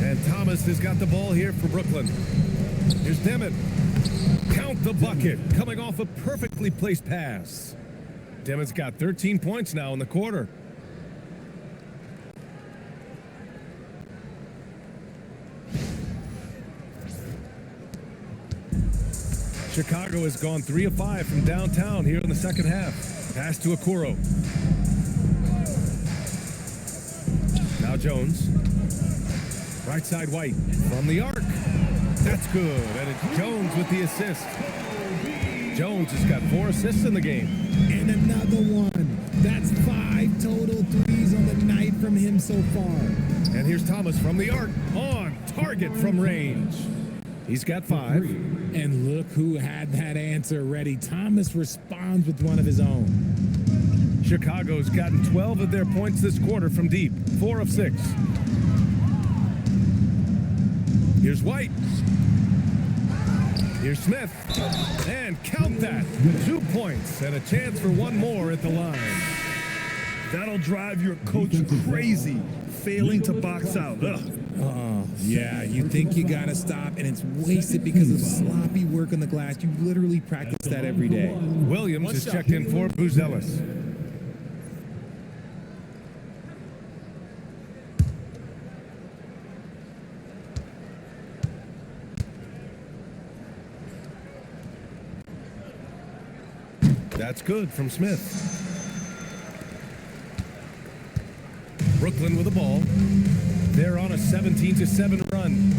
And Thomas has got the ball here for Brooklyn. Here's Demon. Count the bucket. Coming off a perfectly placed pass. Demon's got 13 points now in the quarter. Chicago has gone 3 of 5 from downtown here in the second half. Pass to Okoro. Now Jones. Right side White from the arc. That's good. And it's Jones with the assist. Jones has got 4 assists in the game. And another one. That's 5 total threes on the night from him so far. And here's Thomas from the arc. On target from range. He's got 5. And look who had that answer ready. Thomas responds with one of his own. Chicago's gotten 12 of their points this quarter from deep, 4 of 6. Here's White. Here's Smith. And count that. 2 points and a chance for one more at the line. That'll drive your coach crazy, failing to box out. Ugh. Oh, yeah, you think you got to stop, and it's wasted because of sloppy work on the glass. You literally practice that every day. Williams is checked in for Buzelis. That's good from Smith. Brooklyn with the ball. They're on a 17-7 run.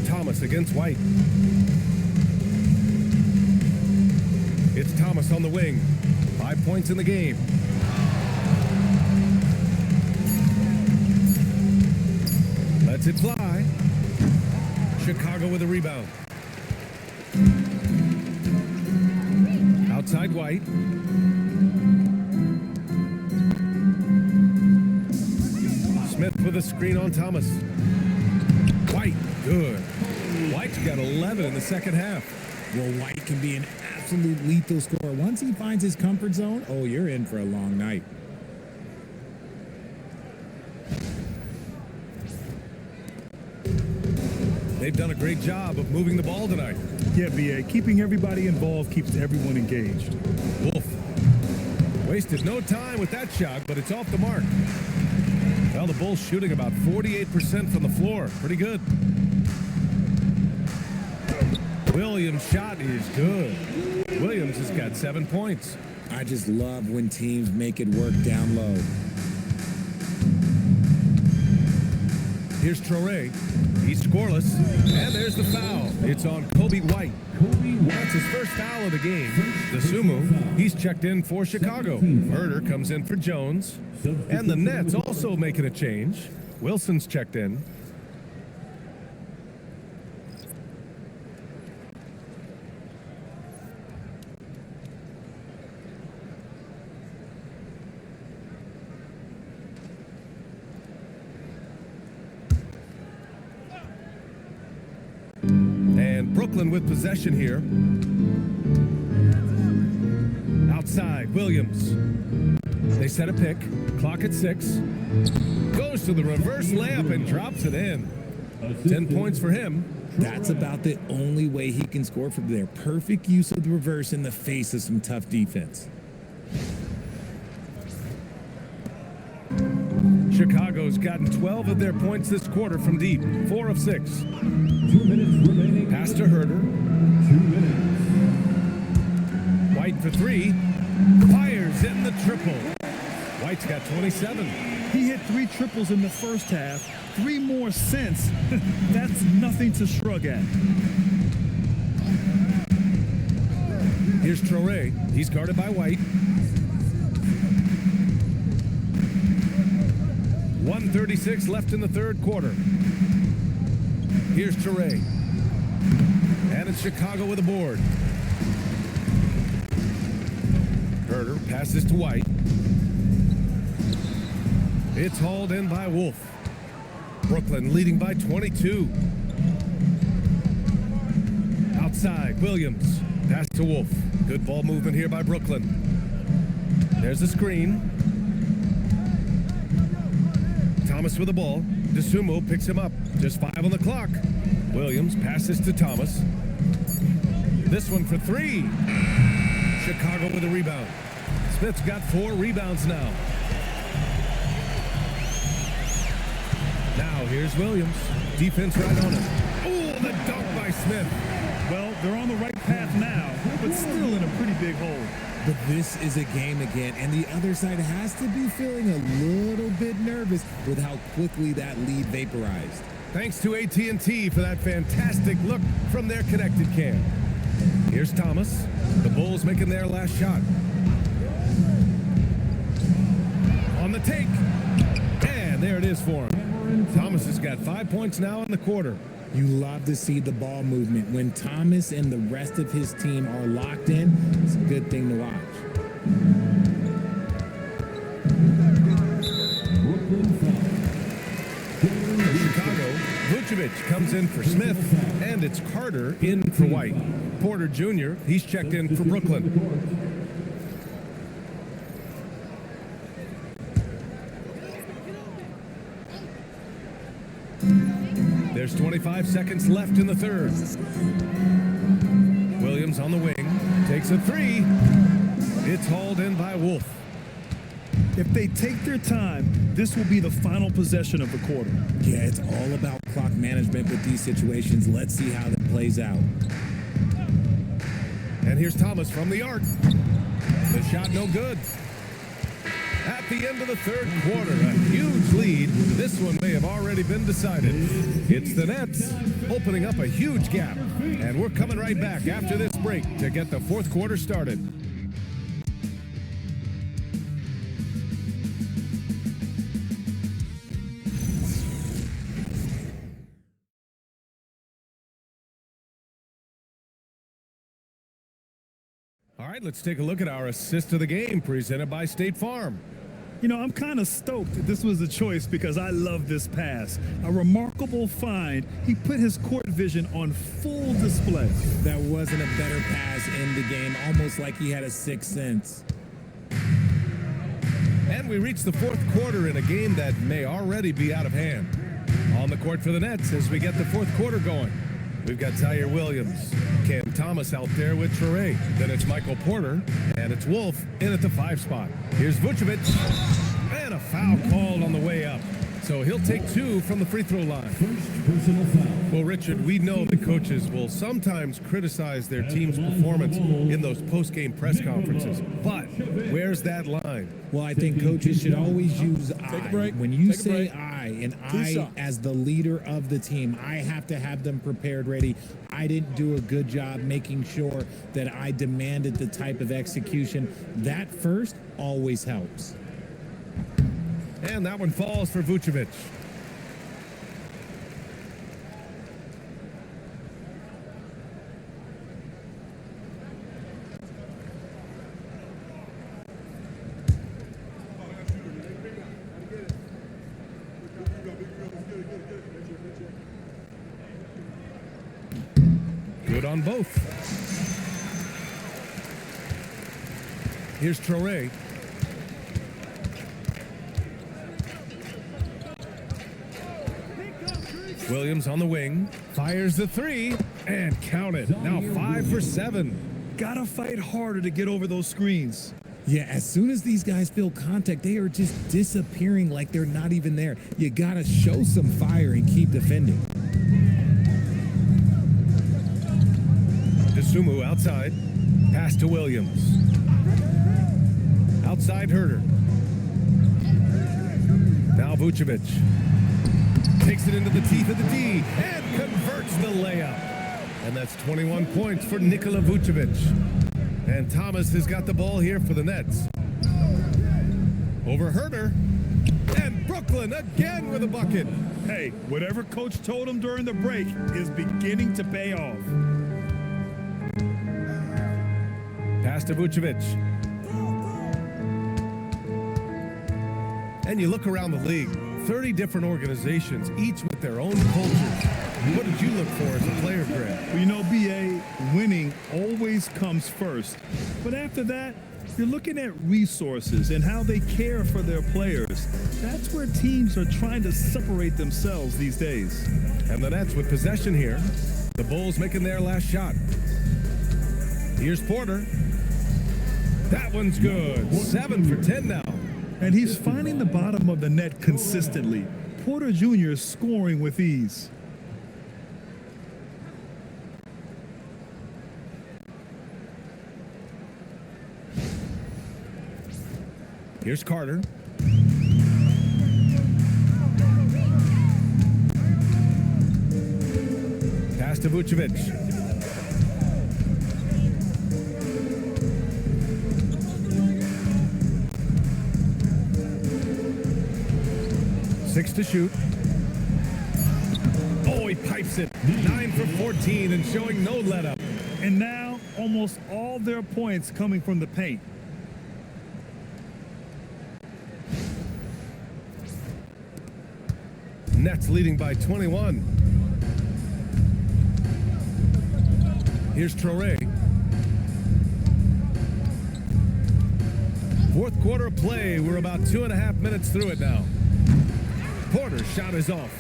Thomas against White. It's Thomas on the wing. 5 points in the game. Lets it fly. Chicago with a rebound. Outside White. Smith with a screen on Thomas. White, good. White's got 11 in the second half. Well, White can be an absolute lethal scorer. Once he finds his comfort zone, oh, you're in for a long night. They've done a great job of moving the ball tonight. Yeah, B.A., keeping everybody involved keeps everyone engaged. Wolf wasted no time with that shot, but it's off the mark. Well, the Bulls shooting about 48% from the floor. Pretty good. Williams' shot is good. Williams has got 7 points. I just love when teams make it work down low. Here's Traore. He's scoreless. And there's the foul. It's on Kobe White. That's his first foul of the game. DeSumo, he's checked in for Chicago. Herder comes in for Jones. And the Nets also making a change. Wilson's checked in. And Brooklyn with possession here. Outside, Williams. They set a pick. Clock at 6. Goes to the reverse layup and drops it in. 10 points for him. That's about the only way he can score from there. Perfect use of the reverse in the face of some tough defense. Chicago's gotten 12 of their points this quarter from deep. 4 of 6. 2 minutes remaining. Pass to Herder. 2 minutes. White for 3. Fires in the triple. White's got 27. He hit 3 triples in the first half, 3 more since. That's nothing to shrug at. Here's Traore. He's guarded by White. 1:36 left in the third quarter. Here's Traore. And it's Chicago with a board. Herder passes to White. It's hauled in by Wolf. Brooklyn leading by 22. Outside, Williams. Pass to Wolf. Good ball movement here by Brooklyn. There's the screen. Thomas with the ball. DeSumo picks him up. Just 5 on the clock. Williams passes to Thomas. This one for 3. Chicago with a rebound. Smith's got 4 rebounds now. Now here's Williams. Defense right on him. Oh, the dunk by Smith. Well, they're on the right path now, but still in a pretty big hole. But this is a game again, and the other side has to be feeling a little bit nervous with how quickly that lead vaporized. Thanks to AT&T for that fantastic look from their connected cam. Here's Thomas. The Bulls making their last shot. On the take. And there it is for him. Thomas has got 5 points now in the quarter. You love to see the ball movement. When Thomas and the rest of his team are locked in, it's a good thing to watch. Chicago, Vucevic comes in for Smith, and it's Carter in for White. Porter Jr., he's checked in for Brooklyn. There's 25 seconds left in the third. Williams on the wing, takes a three. It's hauled in by Wolf. If they take their time, this will be the final possession of the quarter. Yeah, it's all about clock management with these situations. Let's see how that plays out. And here's Thomas from the arc. The shot no good. At the end of the third quarter, a huge lead. This one may have already been decided. It's the Nets opening up a huge gap. And we're coming right back after this break to get the fourth quarter started. All right, let's take a look at our assist of the game presented by State Farm. You know, I'm kind of stoked that this was a choice because I love this pass. A remarkable find. He put his court vision on full display. That wasn't a better pass in the game, almost like he had a sixth sense. And we reach the fourth quarter in a game that may already be out of hand. On the court for the Nets as we get the fourth quarter going. We've got Tyre Williams, Cam Thomas out there with Traore. Then it's Michael Porter, and it's Wolf in at the 5 spot. Here's Vucevic, and a foul called on the way up. So he'll take 2 from the free throw line. First personal foul. Well, Richard, we know the coaches will sometimes criticize their team's performance in those post-game press conferences. But where's that line? Well, I think coaches should always use I. break. When you Take a say break. I, and Two I shots. as the leader of the team, I have to have them prepared, ready. I didn't do a good job making sure that I demanded the type of execution. That first always helps. And that one falls for Vucevic. Good on both. Here's Traore. Williams on the wing, fires the 3, and count it. Now 5 for 7. Gotta fight harder to get over those screens. Yeah, as soon as these guys feel contact, they are just disappearing like they're not even there. You gotta show some fire and keep defending. DeSumo outside, pass to Williams. Outside Herter. Now Vucevic. Takes it into the teeth of the D and converts the layup. And that's 21 points for Nikola Vucevic. And Thomas has got the ball here for the Nets. Over Herter. And Brooklyn again with a bucket. Hey, whatever coach told him during the break is beginning to pay off. Pass to Vucevic. And you look around the league, 30 different organizations, each with their own cultures. What did you look for as a player, Greg? Well, you know, BA, winning always comes first. But after that, you're looking at resources and how they care for their players. That's where teams are trying to separate themselves these days. And the Nets with possession here. The Bulls making their last shot. Here's Porter. That one's good. 7 for 10 now. And he's finding the bottom of the net consistently. Porter Jr. is scoring with ease. Here's Carter. Pass to Vucevic. Six to shoot. Oh, he pipes it. 9 for 14 and showing no let-up. And now almost all their points coming from the paint. Nets leading by 21. Here's Traore. Fourth quarter play. We're about 2.5 minutes through it now. Porter's shot is off.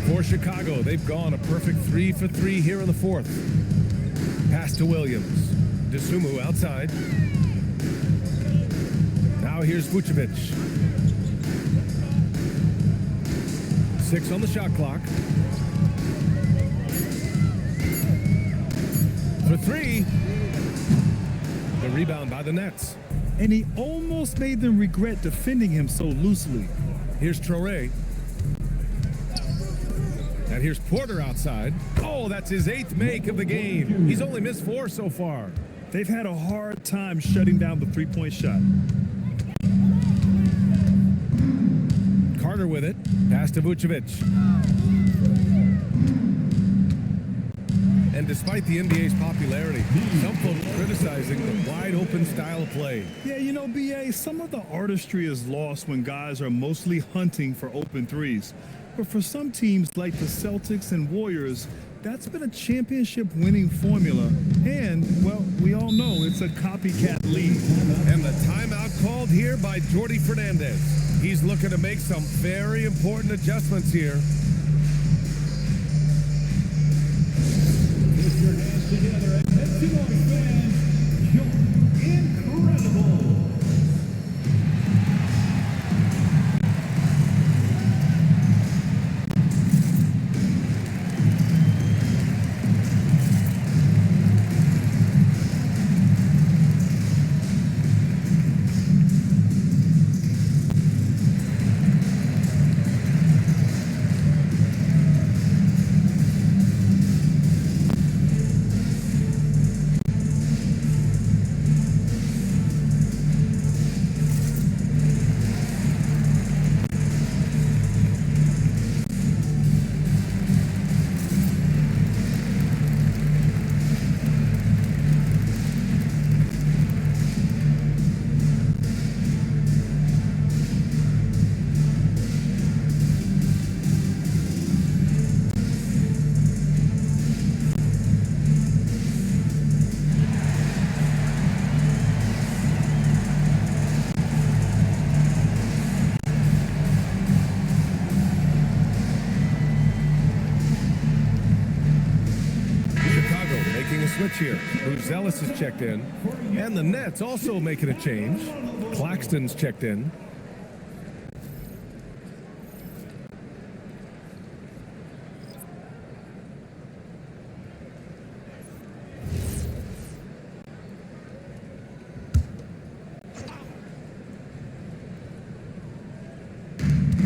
For Chicago, they've gone a perfect 3 for 3 here in the fourth. Pass to Williams. Dosunmu outside. Now here's Vucevic. 6 on the shot clock. For 3. The rebound by the Nets. And he almost made them regret defending him so loosely. Here's Traore. And here's Porter outside. Oh, that's his 8th make of the game. He's only missed 4 so far. They've had a hard time shutting down the three-point shot. Carter with it. Pass to Vucevic. And despite the NBA's popularity, some folks criticizing the wide-open style of play. Yeah, you know, BA, some of the artistry is lost when guys are mostly hunting for open threes. But for some teams like the Celtics and Warriors, that's been a championship-winning formula. And, well, we all know it's a copycat league. And the timeout called here by Jordi Fernandez. He's looking to make some very important adjustments here. Put your hands together and let's see our fans. You're incredible. Switch here. Bruce Ellis has checked in. And the Nets also making a change. Claxton's checked in.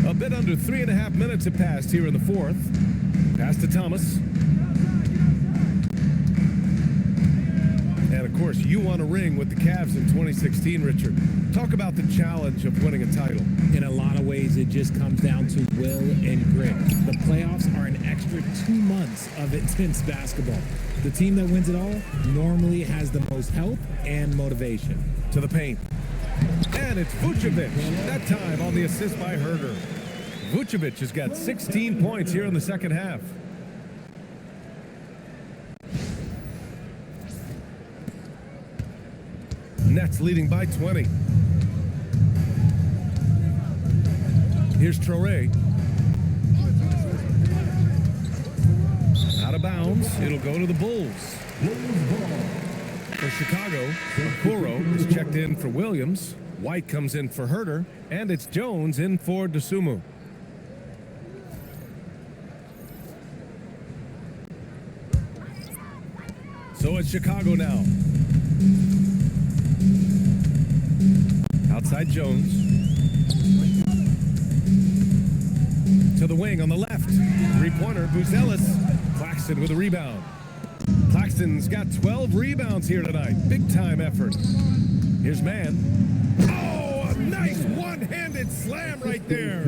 A bit under 3.5 minutes have passed here in the fourth. Pass to Thomas. And, of course, you won a ring with the Cavs in 2016, Richard. Talk about the challenge of winning a title. In a lot of ways, it just comes down to will and grit. The playoffs are an extra 2 months of intense basketball. The team that wins it all normally has the most help and motivation. To the paint. And it's Vucevic, that time on the assist by Herder. Vucevic has got 16 points here in the second half. Nets leading by 20. Here's Traore. Out of bounds. It'll go to the Bulls. For Chicago, Okoro is checked in for Williams. White comes in for Herder. And it's Jones in for Dosunmu. So it's Chicago now. Outside Jones. To the wing on the left. Three-pointer, Buzelis. Claxton with a rebound. Claxton's got 12 rebounds here tonight. Big-time effort. Here's Mann. Oh, a nice one-handed slam right there.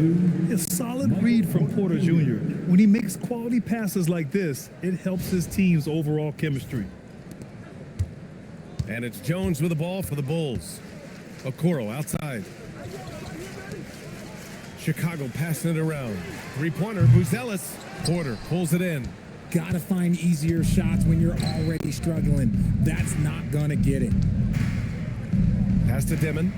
A solid read from Porter Jr. When he makes quality passes like this, it helps his team's overall chemistry. And it's Jones with the ball for the Bulls. Okoro outside. Chicago passing it around. Three-pointer, Buzelis. Porter pulls it in. Gotta find easier shots when you're already struggling. That's not gonna get it. Pass to Dimon.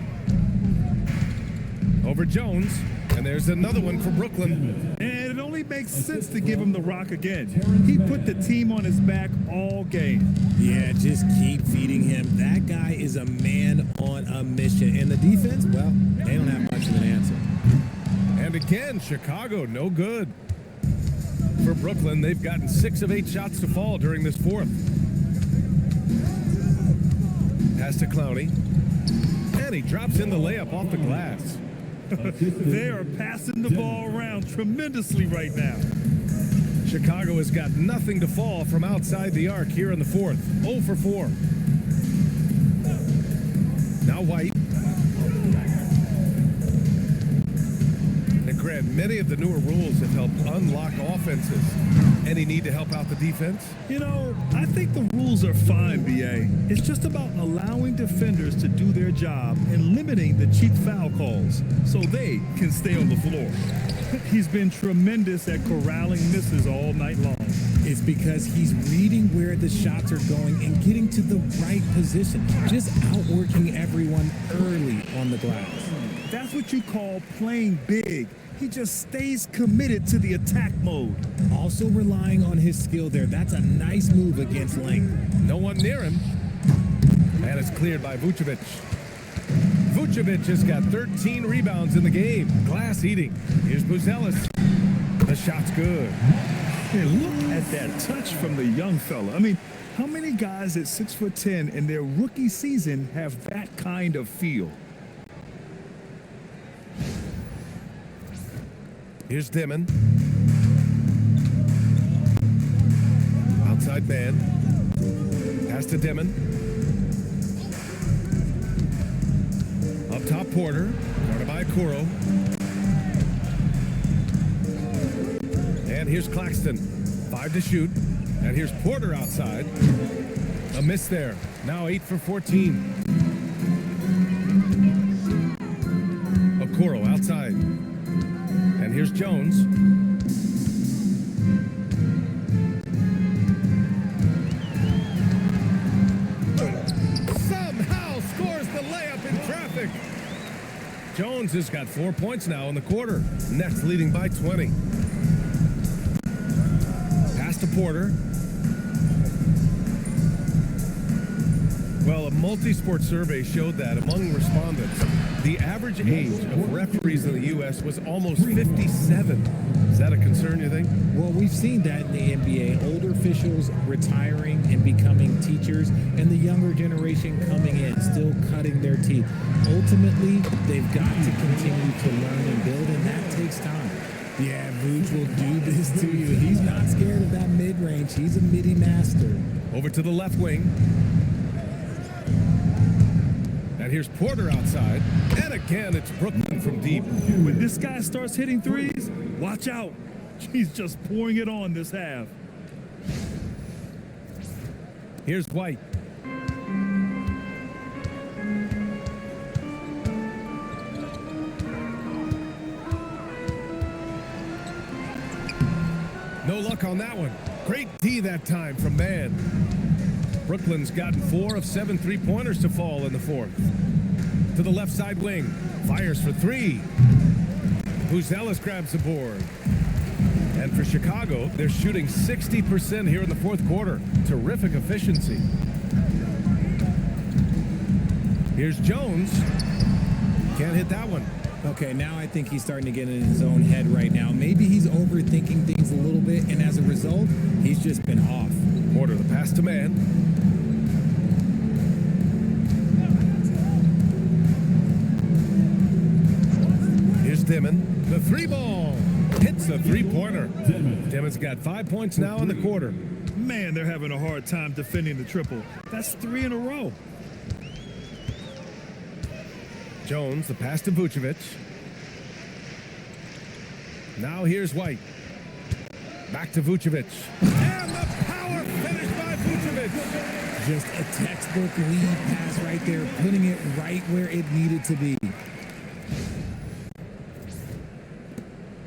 Over Jones. And there's another one for Brooklyn. And it only makes sense to give him the rock again. He put the team on his back all game. Yeah, just keep feeding him. That guy is a man on a mission. And the defense, well, they don't have much of an answer. And again, Chicago, no good. For Brooklyn, they've gotten 6 of 8 shots to fall during this fourth. Pass to Clowney. And he drops in the layup off the glass. They are passing the ball around tremendously right now. Chicago has got nothing to fall from outside the arc here in the fourth. 0 for 4. Now White. And Grant, many of the newer rules have helped unlock offenses. Any need to help out the defense? You know, I think the rules are fine, B.A. It's just about allowing defenders to do their job and limiting the cheap foul calls so they can stay on the floor. He's been tremendous at corralling misses all night long. It's because he's reading where the shots are going and getting to the right position. Just outworking everyone early on the glass. That's what you call playing big. He just stays committed to the attack mode. Also relying on his skill there. That's a nice move against length. No one near him. And it's cleared by Vucevic. Vucevic has got 13 rebounds in the game. Glass eating. Here's Buzelis. The shot's good. Hey, look at that touch from the young fella. I mean, how many guys at 6'10" in their rookie season have that kind of feel? Here's Dimon. Outside man. Pass to Dimon. Up top, Porter. Guarded by Okoro. And here's Claxton. 5 to shoot. And here's Porter outside. A miss there. Now 8 for 14. Okoro outside. And here's Jones. Somehow scores the layup in traffic. Jones has got 4 points now in the quarter. Nets leading by 20. Pass to Porter. Well, a multi-sport survey showed that among respondents, the average age of referees in the U.S. was almost 57. Is that a concern, you think? Well, we've seen that in the NBA. Older officials retiring and becoming teachers, and the younger generation coming in, still cutting their teeth. Ultimately, they've got to continue to learn and build, and that takes time. Yeah, Vooch will do this to you. He's not scared of that mid-range. He's a midi master. Over to the left wing. And here's Porter outside. And again, it's Brooklyn from deep. When this guy starts hitting threes, watch out. He's just pouring it on this half. Here's White. No luck on that one. Great D that time from Mann. Brooklyn's gotten 4 of 7 3-pointers to fall in the fourth. To the left side wing. Fires for 3. Buzelis grabs the board. And for Chicago, they're shooting 60% here in the fourth quarter. Terrific efficiency. Here's Jones. Can't hit that one. Okay, now I think he's starting to get in his own head right now. Maybe he's overthinking things a little bit, and as a result, he's just been off. Porter, the pass to Mann. Here's Dimon. The 3-ball. Hits the 3-pointer. Dimon's got 5 points now in the quarter. Man, they're having a hard time defending the triple. That's 3 in a row. Jones, the pass to Vucevic. Now here's White. Back to Vucevic. And the power finish by Vucevic. Just a textbook lead pass right there, putting it right where it needed to be.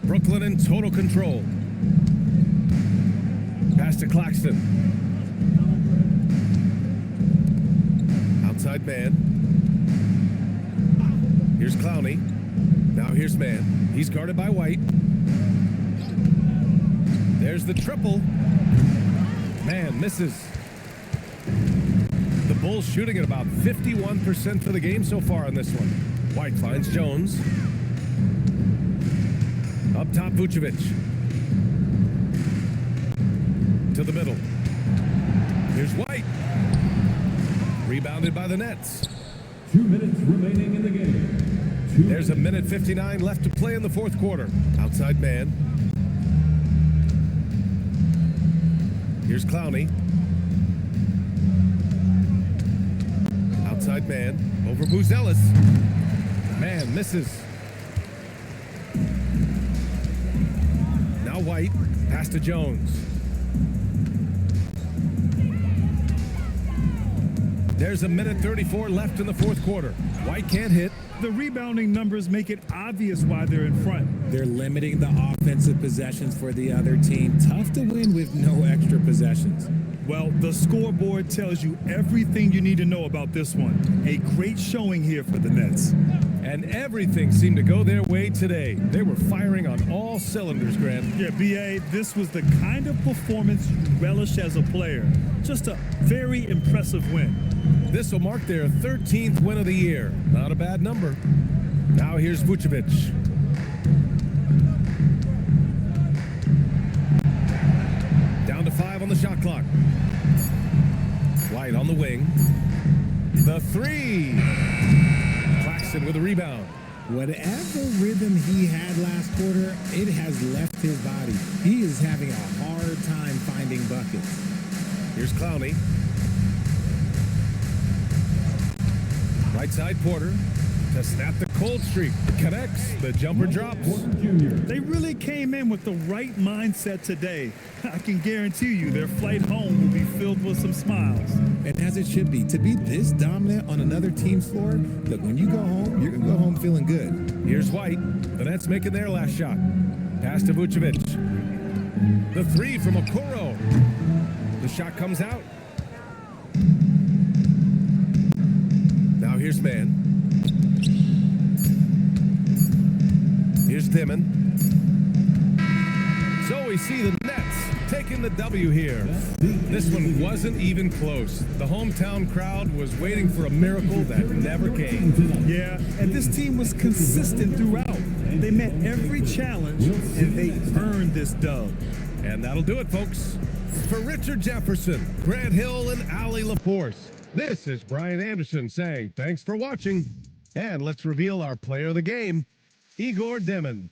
Brooklyn in total control. Pass to Claxton. Outside man. Here's Clowney. Now here's man. He's guarded by White. There's the triple. Man misses. The Bulls shooting at about 51% for the game so far on this one. White finds Jones. Up top, Vucevic. To the middle. Here's White. Rebounded by the Nets. 2 minutes remaining in the game. There's a minute 59 left to play in the fourth quarter. Outside man. Here's Clowney. Outside man. Over Buzelis. Man misses. Now White. Pass to Jones. There's a minute 34 left in the fourth quarter. White can't hit. The rebounding numbers make it obvious why they're in front. They're limiting the offensive possessions for the other team. Tough to win with no extra possessions. Well, the scoreboard tells you everything you need to know about this one. A great showing here for the Nets. And everything seemed to go their way today. They were firing on all cylinders, Grant. Yeah, B.A., this was the kind of performance you relish as a player. Just a very impressive win. This will mark their 13th win of the year. Not a bad number. Now here's Vucevic. Down to 5 on the shot clock. White on the wing. The three. Claxton with a rebound. Whatever rhythm he had last quarter, it has left his body. He is having a hard time finding buckets. Here's Clowney. Right side Porter to snap the cold streak. Connects. The jumper drops. They really came in with the right mindset today. I can guarantee you their flight home will be filled with some smiles. And as it should be, to be this dominant on another team's floor, look, when you go home, you're going to go home feeling good. Here's White. The Nets making their last shot. Pass to Vucevic. The three from Okoro. The shot comes out. Now here's man. Here's Dimon. So we see the Nets taking the W here. This one wasn't even close. The hometown crowd was waiting for a miracle that never came. Yeah, and this team was consistent throughout. They met every challenge, and they earned this dub. And that'll do it, folks. For Richard Jefferson, Grant Hill, and Allie LaForce, this is Brian Anderson saying thanks for watching. And let's reveal our player of the game, Igor Dimon.